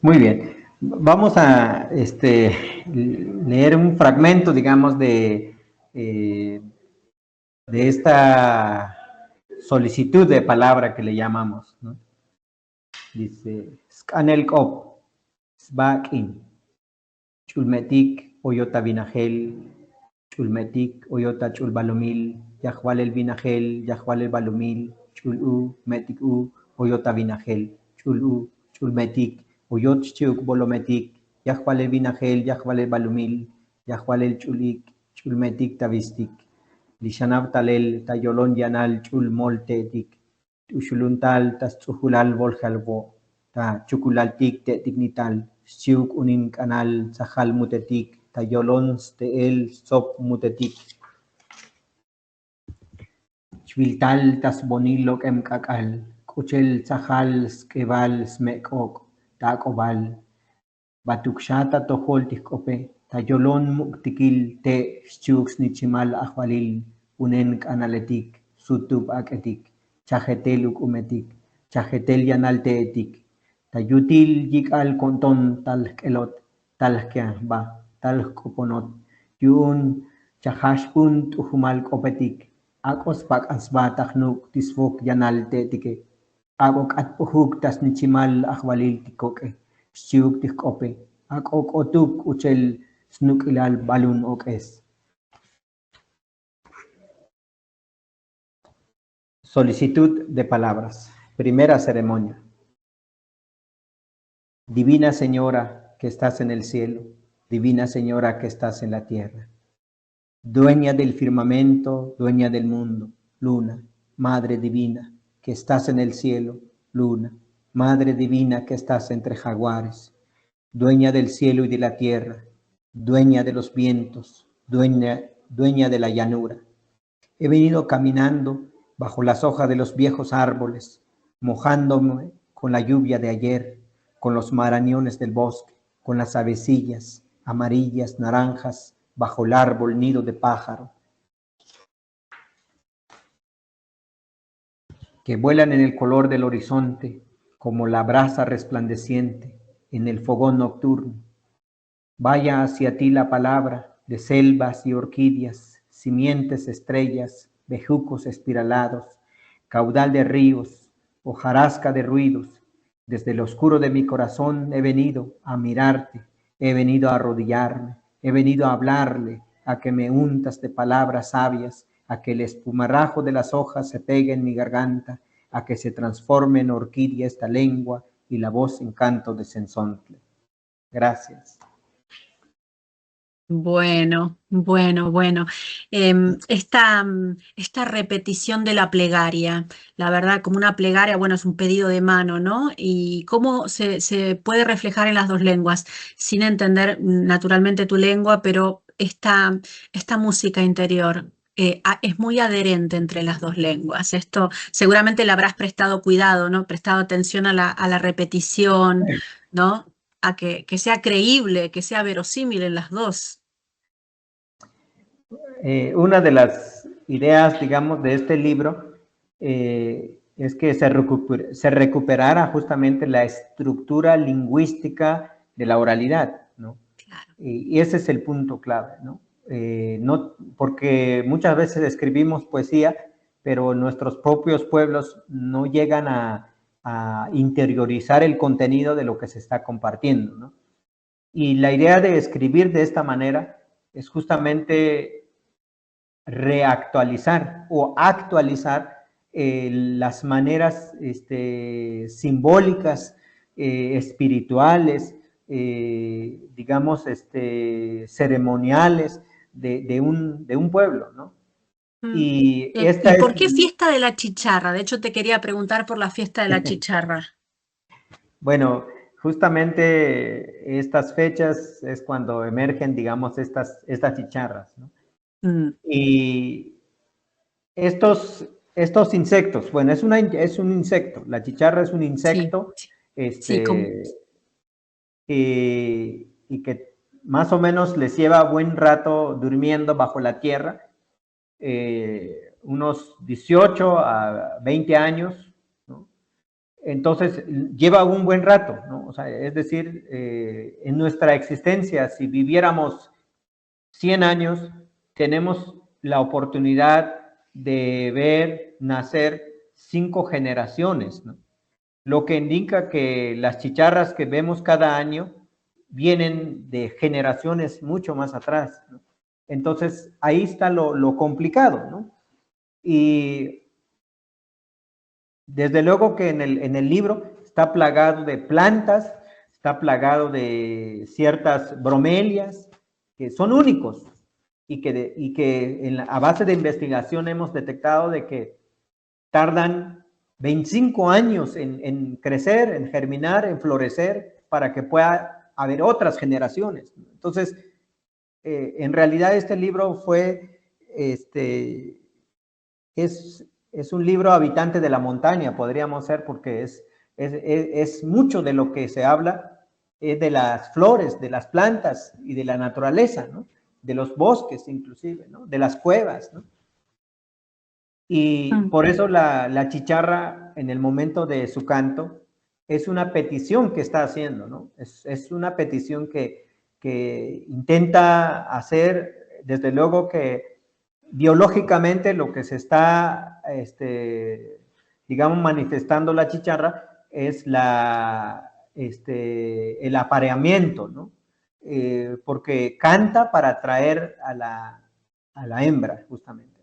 B: Muy bien. Vamos a leer un fragmento, digamos, de esta solicitud de palabra que le llamamos, ¿no? Dice, Scanel Kop, Sbakin, Chulmetik, Oyota Vinagel, Chulmetik, Oyota Chulbalomil, Yahual el Vinagel, Yahual el Balomil, Chulu, Metik U, Oyota Vinagel, Chulu, Chulmetik, Oyot Chuk Bolometik, Yahual el Vinagel, Yahual el Balomil, Yahual el Chulik, Chulmetik Tavistik, Lishanab Talel, Tayolon Yanal, Chul Moltetik, Ushuluntal, Tastuhulal Voljalbo, Ta Chukulaltik, Tetiknital, Siuk Unin Kanal, Sahal Mutetik, Tayolon Steel, Sop Mutetik, Chviltal, Tasbonilok Emkakal, Kuchel Sahal, Skeval, Smekok, Takobal, Batukshata Tohol Tikope, Tayolon Muktikil, Te Siuk Nichimal Ahwalil, Unen Kanaletik, Sutub Aketik, Chajeteluk Umetik, Chajetel Yanalteetik, Tayutil Yikal Konton Talkelot, Talkia Ba, Talkoponot, Yun Chahashpun Tuhumal Kopetik, Akos Pak Asba Tahnuk Tisfok Yanalteetike, Agok Atpuhuk Tasnichimal Ahwalil Tikoke, Siuk Tikope, Akok Otuk Uchel Snukilal Balun Okes. Solicitud de palabras. Primera ceremonia. Divina Señora que estás en el cielo, Divina Señora que estás en la tierra, dueña del firmamento, dueña del mundo, Luna, Madre Divina que estás en el cielo, Luna, Madre Divina que estás entre jaguares, dueña del cielo y de la tierra, dueña de los vientos, dueña de la llanura. He venido caminando bajo las hojas de los viejos árboles, mojándome con la lluvia de ayer, con los marañones del bosque, con las avecillas amarillas, naranjas, bajo el árbol nido de pájaro, que vuelan en el color del horizonte, como la brasa resplandeciente en el fogón nocturno. Vaya hacia ti la palabra de selvas y orquídeas, simientes estrellas, bejucos espiralados, caudal de ríos, hojarasca de ruidos. Desde el oscuro de mi corazón he venido a mirarte, he venido a arrodillarme, he venido a hablarle, a que me untas de palabras sabias, a que el espumarrajo de las hojas se pegue en mi garganta, a que se transforme en orquídea esta lengua y la voz en canto de cenzontle. Gracias.
A: Bueno, bueno, bueno. Esta repetición de la plegaria, la verdad, como una plegaria, bueno, es un pedido de mano, ¿no? Y cómo se puede reflejar en las dos lenguas, sin entender naturalmente tu lengua, pero esta música interior es muy adherente entre las dos lenguas. Esto seguramente le habrás prestado cuidado, ¿no? Prestado atención a la repetición, ¿no? A que sea creíble, que sea verosímil en las dos.
B: Una de las ideas, digamos, de este libro es que se recuperara justamente la estructura lingüística de la oralidad, ¿no?
A: Claro.
B: Y ese es el punto clave, ¿no? Porque muchas veces escribimos poesía, pero nuestros propios pueblos no llegan a interiorizar el contenido de lo que se está compartiendo, ¿no? Y la idea de escribir de esta manera es justamente reactualizar o actualizar las maneras simbólicas, espirituales, digamos, ceremoniales de un pueblo, ¿no? Y esta
A: ¿Y por
B: es,
A: qué fiesta de la chicharra? De hecho, te quería preguntar por la fiesta de la chicharra.
B: bueno, justamente estas fechas es cuando emergen, digamos, estas chicharras, ¿no? Y estos insectos, bueno, es un insecto, la chicharra es un insecto,
A: Sí,
B: y que más o menos les lleva buen rato durmiendo bajo la tierra, unos 18 a 20 años, ¿no? Entonces lleva un buen rato, ¿no? O sea, es decir, en nuestra existencia, si viviéramos 100 años, tenemos la oportunidad de ver nacer 5 generaciones, ¿no? Lo que indica que las chicharras que vemos cada año vienen de generaciones mucho más atrás, ¿no? Entonces, ahí está lo complicado, ¿no? Y desde luego que en el libro está plagado de plantas, está plagado de ciertas bromelias que son únicos y que a base de investigación hemos detectado de que tardan 25 años en crecer, en germinar, en florecer, para que pueda haber otras generaciones. Entonces, en realidad este libro fue, es un libro habitante de la montaña, podríamos ser, porque es mucho de lo que se habla, de las flores, de las plantas y de la naturaleza, ¿no? De los bosques inclusive, ¿no? De las cuevas, ¿no? Y por eso la chicharra, en el momento de su canto, es una petición que está haciendo, ¿no? Es una petición que intenta hacer, desde luego que biológicamente lo que se está, digamos, manifestando la chicharra es el apareamiento, ¿no? Porque canta para atraer a la hembra, justamente.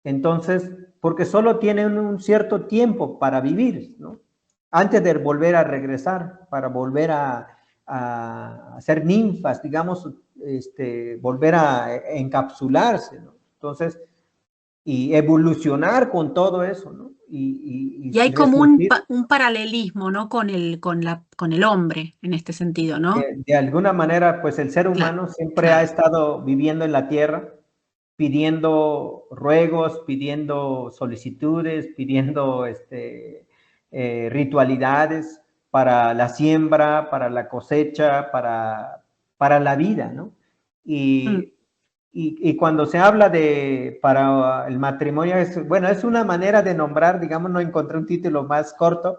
B: Entonces, porque solo tienen un cierto tiempo para vivir, ¿no? Antes de volver a regresar, para volver a ser ninfas, digamos, volver a encapsularse, ¿no? Entonces, y evolucionar con todo eso, ¿no?
A: Y hay como un paralelismo, ¿no? con el hombre en este sentido, ¿no?
B: De alguna manera, pues el ser humano siempre ha estado viviendo en la tierra, pidiendo ruegos, pidiendo solicitudes, pidiendo ritualidades para la siembra, para la cosecha, para la vida, ¿no? Y cuando se habla para el matrimonio, bueno, es una manera de nombrar, digamos, no encontré un título más corto,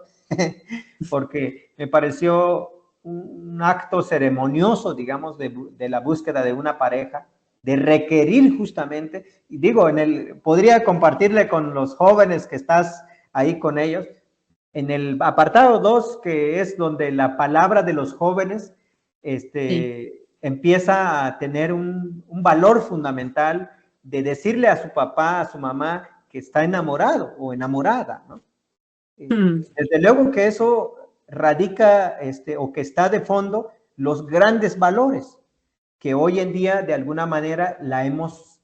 B: porque me pareció un acto ceremonioso, digamos, de la búsqueda de una pareja, de requerir justamente, y digo, podría compartirle con los jóvenes que estás ahí con ellos, en el apartado 2, que es donde la palabra de los jóvenes, empieza a tener un valor fundamental de decirle a su papá, a su mamá, que está enamorado o enamorada, ¿no? Desde luego que eso radica, o que está de fondo, los grandes valores que hoy en día de alguna manera la hemos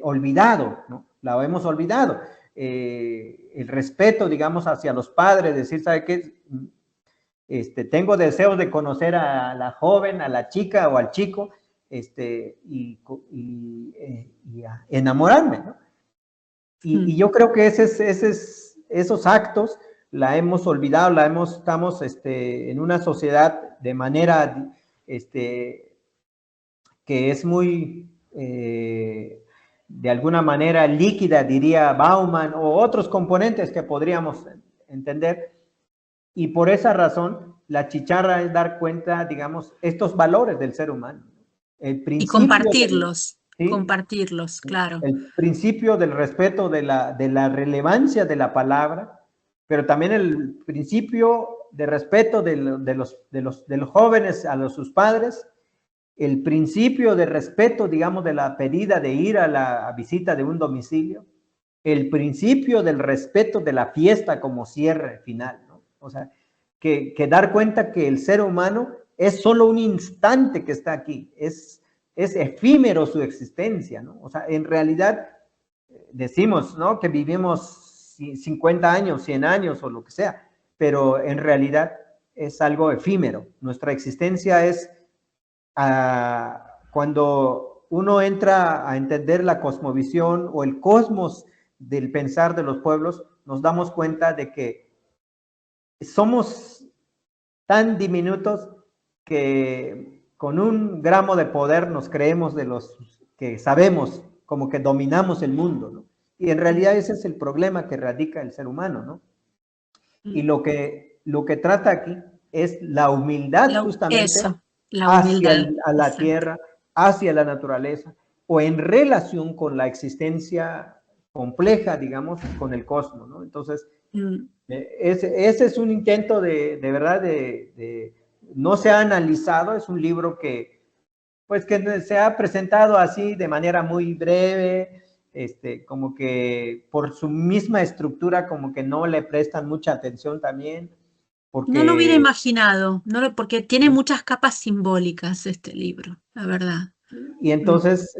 B: olvidado, ¿no? La hemos olvidado. El respeto, digamos, hacia los padres, decir, ¿sabe qué? Tengo deseos de conocer a la joven, a la chica o al chico, y enamorarme, ¿no? Y yo creo que esos actos la hemos olvidado, estamos en una sociedad de manera que es muy, de alguna manera líquida, diría Bauman, o otros componentes que podríamos entender. Y por esa razón, la chicharra es dar cuenta, digamos, estos valores del ser humano.
A: Y compartirlos, compartirlos, claro.
B: El principio del respeto de la relevancia de la palabra, pero también el principio de respeto de los jóvenes a sus padres, el principio de respeto, digamos, de la pedida de ir a la visita de un domicilio, el principio del respeto de la fiesta como cierre final, ¿no? O sea, que dar cuenta que el ser humano es solo un instante que está aquí, es efímero su existencia, ¿no? O sea, en realidad decimos, ¿no?, que vivimos 50 años, 100 años o lo que sea, pero en realidad es algo efímero. Nuestra existencia es cuando uno entra a entender la cosmovisión o el cosmos del pensar de los pueblos, nos damos cuenta de que somos tan diminutos que con un gramo de poder nos creemos de los que sabemos, como que dominamos el mundo, ¿no? Y en realidad ese es el problema que radica el ser humano, ¿no? Y lo que trata aquí es la humildad, justamente,
A: eso, la humildad,
B: hacia la tierra, hacia la naturaleza, o en relación con la existencia compleja, digamos, con el cosmos, ¿no? Entonces, ese es un intento de verdad, no se ha analizado, es un libro que, pues, que se ha presentado así de manera muy breve, como que por su misma estructura, como que no le prestan mucha atención también. Porque,
A: no lo hubiera imaginado, porque tiene muchas capas simbólicas este libro, la verdad.
B: Y entonces,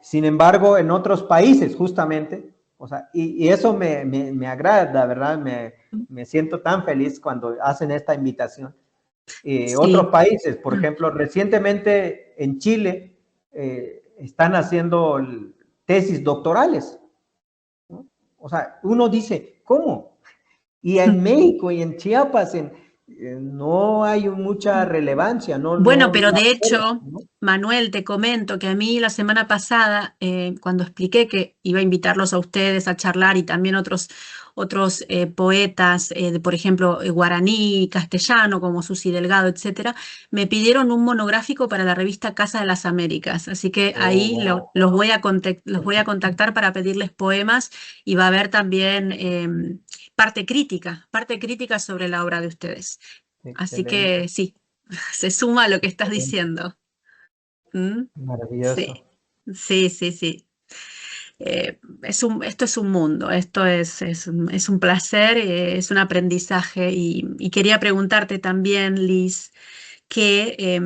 B: sin embargo, en otros países, justamente, o sea, y eso me agrada, la verdad, me siento tan feliz cuando hacen esta invitación. Sí. Otros países, por ejemplo, recientemente en Chile, están haciendo tesis doctorales, ¿no? O sea, uno dice, ¿cómo? Y en México y en Chiapas, no hay mucha relevancia.
A: Bueno, pero de hecho, ¿no? Manuel, te comento que a mí la semana pasada, cuando expliqué que iba a invitarlos a ustedes a charlar y también otros poetas, por ejemplo, guaraní, castellano, como Susi Delgado, etcétera, me pidieron un monográfico para la revista Casa de las Américas. Así que ahí los voy a contactar para pedirles poemas, y va a haber también parte crítica sobre la obra de ustedes. Excelente. Así que sí, se suma a lo que estás diciendo.
B: Maravilloso.
A: Sí. esto es un mundo, esto es un placer, es un aprendizaje y quería preguntarte también, Liz, que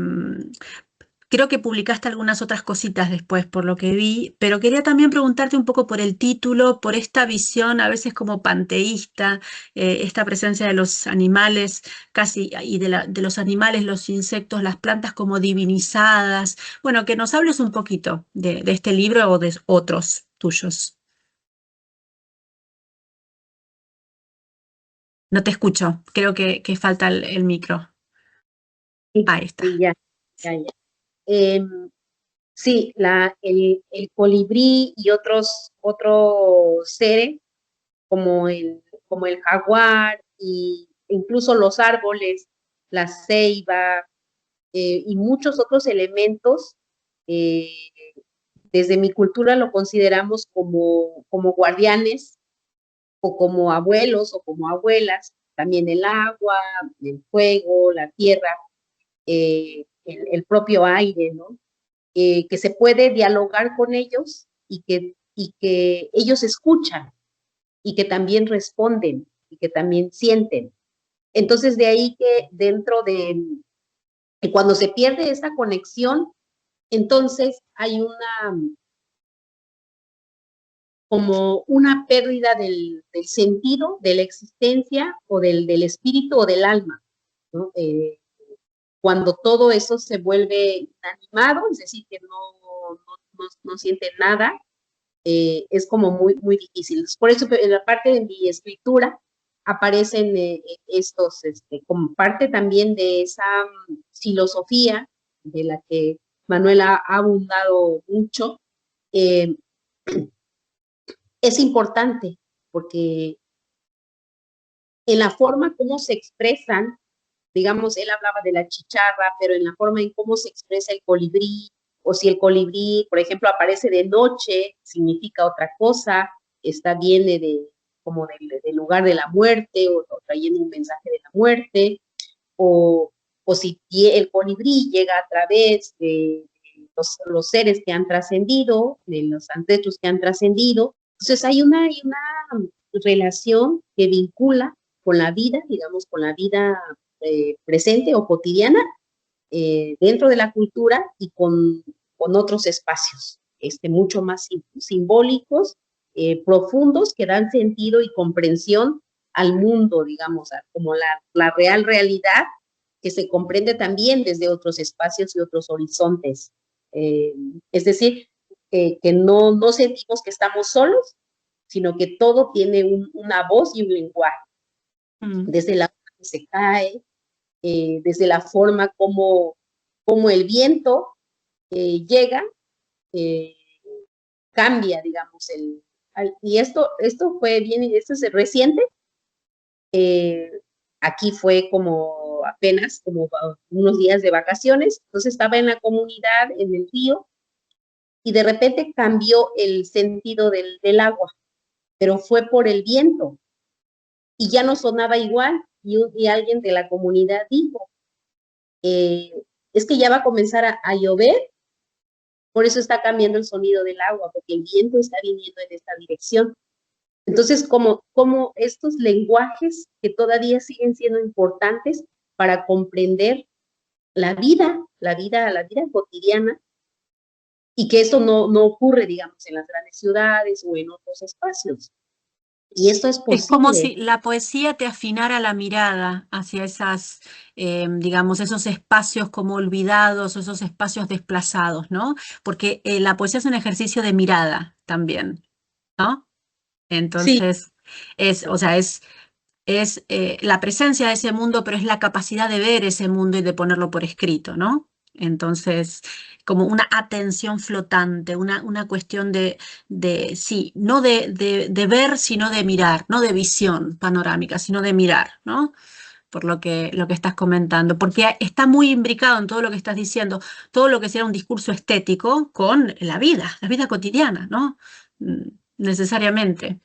A: creo que publicaste algunas otras cositas después por lo que vi, pero quería también preguntarte un poco por el título, por esta visión a veces como panteísta, esta presencia de los animales casi y de los animales, los insectos, las plantas como divinizadas. Bueno, que nos hables un poquito de este libro o de otros tuyos. No te escucho, creo que falta el micro.
C: Sí,
A: Ahí está.
C: sí, ya, ya, ya. Sí, el colibrí y otros seres como el jaguar y incluso los árboles, la ceiba y muchos otros elementos, eh, desde mi cultura lo consideramos como guardianes o como abuelos o como abuelas, también el agua, el fuego, la tierra, el propio aire, ¿no? Que se puede dialogar con ellos y que ellos escuchan y que también responden y que también sienten. Entonces, de ahí que cuando se pierde esa conexión, entonces hay como una pérdida del sentido, de la existencia o del espíritu o del alma, ¿no? Cuando todo eso se vuelve inanimado, es decir, que no sienten nada, es como muy difícil. Por eso en la parte de mi escritura aparecen estos, como parte también de esa filosofía de la que Manuela ha abundado mucho. eh, es importante porque en la forma como se expresan, digamos, él hablaba de la chicharra, pero en la forma en cómo se expresa el colibrí, o si el colibrí, por ejemplo, aparece de noche, significa otra cosa, viene como del lugar de la muerte, o trayendo un mensaje de la muerte, o si el colibrí llega a través de los seres que han trascendido, de los ancestros que han trascendido. Entonces hay una relación que vincula con la vida, digamos, con la vida presente o cotidiana dentro de la cultura y con otros espacios mucho más simbólicos, profundos, que dan sentido y comprensión al mundo, digamos, como la real realidad que se comprende también desde otros espacios y otros horizontes. Eh, es decir, que no sentimos que estamos solos, sino que todo tiene una voz y un lenguaje. Desde la que se cae, desde la forma como el viento llega, eh, cambia, digamos, y esto fue bien, esto es reciente, aquí fue como apenas, como unos días de vacaciones, entonces estaba en la comunidad, en el río, y de repente cambió el sentido del agua, pero fue por el viento, y ya no sonaba igual, y alguien de la comunidad dijo, es que ya va a comenzar a llover, por eso está cambiando el sonido del agua, porque el viento está viniendo en esta dirección. Entonces, como estos lenguajes que todavía siguen siendo importantes para comprender la vida cotidiana, y que esto no ocurre, digamos, en las grandes ciudades o en otros espacios. Y esto es
A: Es como
C: posible.
A: si la poesía te afinara la mirada hacia esas, digamos, esos espacios como olvidados, esos espacios desplazados, ¿no? Porque la poesía es un ejercicio de mirada también, ¿no?
C: Sí,
A: Entonces, o sea, es la presencia de ese mundo, pero es la capacidad de ver ese mundo y de ponerlo por escrito, ¿no? Entonces, como una atención flotante, una cuestión sí, no de ver, sino de mirar, no de visión panorámica, sino de mirar, ¿no? Por lo que estás comentando, porque está muy imbricado en todo lo que estás diciendo, todo lo que sea un discurso estético con la vida cotidiana, ¿no? Necesariamente.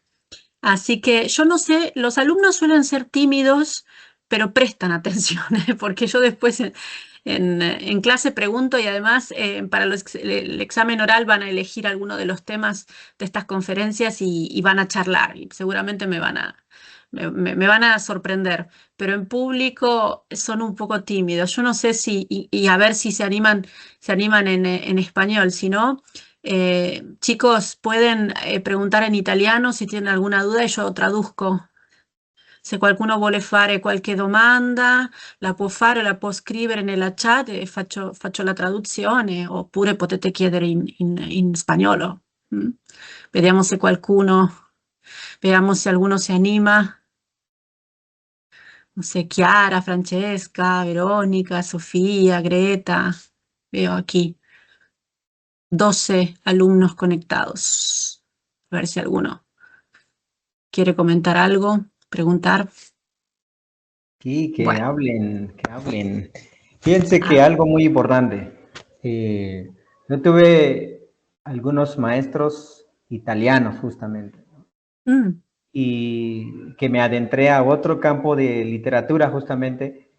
A: Así que yo no sé, los alumnos suelen ser tímidos, pero prestan atención, porque yo después en clase pregunto y además para el examen oral van a elegir alguno de los temas de estas conferencias y van a charlar y seguramente me van a sorprender, pero en público son un poco tímidos. Yo no sé si, y a ver si se animan en español, si no, chicos, pueden preguntar en italiano si tienen alguna duda y yo traduzco. Se qualcuno vuole fare qualche domanda, la può scrivere nella chat e faccio la traduzione, oppure potete chiedere in spagnolo. Mm? Vediamo se vediamo se alguno si anima. No sé, Chiara, Francesca, Verónica, Sofía, Greta. Veo aquí 12 alumnos conectados. A ver si alguno quiere comentar algo, preguntar.
B: Sí, que
A: Bueno.
B: hablen, que hablen. Fíjense que
A: Ah.
B: algo muy importante. Yo tuve algunos maestros italianos justamente,
A: Mm,
B: y que me adentré a otro campo de literatura justamente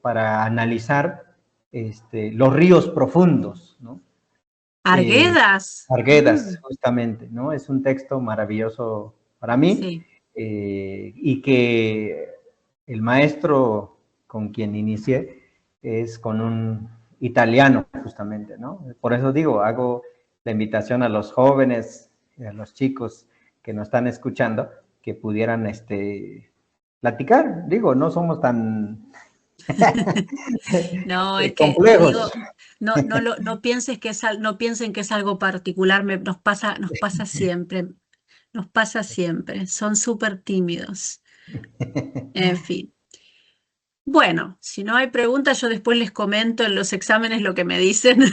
B: para analizar los ríos profundos, ¿no?
A: Arguedas.
B: Arguedas, justamente, ¿no? Es un texto maravilloso para mí,
A: Sí.
B: y que el maestro con quien inicié es con un italiano, justamente, ¿no? Por eso digo, hago la invitación a los jóvenes, a los chicos que nos están escuchando, que pudieran platicar. Digo, no somos tan
A: No, es que te
B: complejos.
A: digo, no pienses que no piensen que es algo particular, nos pasa siempre, nos pasa siempre, son súper tímidos. En fin. Bueno, si no hay preguntas, yo después les comento en los exámenes lo que me dicen.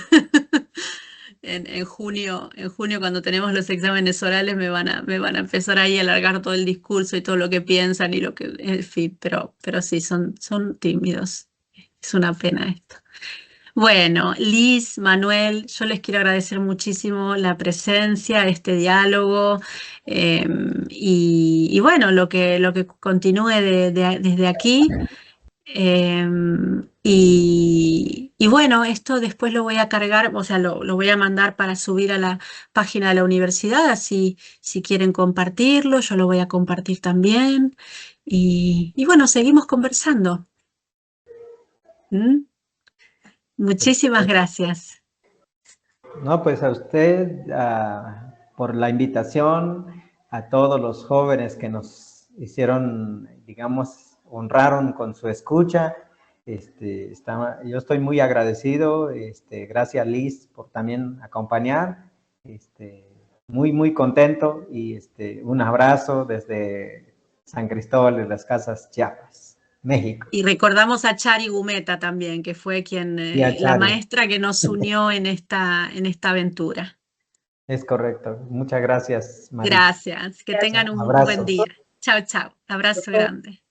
A: En junio, cuando tenemos los exámenes orales, me van a empezar ahí a alargar todo el discurso y todo lo que piensan y lo que, en fin, pero sí, son tímidos. Es una pena esto. Bueno, Liz, Manuel, yo les quiero agradecer muchísimo la presencia, este diálogo y bueno, lo que continúe desde aquí. Y bueno, esto después lo voy a cargar, o sea, lo voy a mandar para subir a la página de la universidad, así si quieren compartirlo, yo lo voy a compartir también. Y bueno, seguimos conversando. ¿Mm? Muchísimas gracias.
B: No, pues a usted por la invitación, a todos los jóvenes que nos hicieron, digamos, honraron con su escucha. Yo estoy muy agradecido. Gracias, Liz, por también acompañar. Muy, muy contento y un abrazo desde San Cristóbal de las Casas, Chiapas, México.
A: Y recordamos a Chari Gumeta también, que fue
B: Y a
A: la
B: Chari.
A: maestra que nos unió en esta aventura.
B: Es correcto. Muchas gracias, Maritza.
A: Gracias, que tengan un buen
B: Abrazos.
A: día. Chao, chao. Abrazo grande.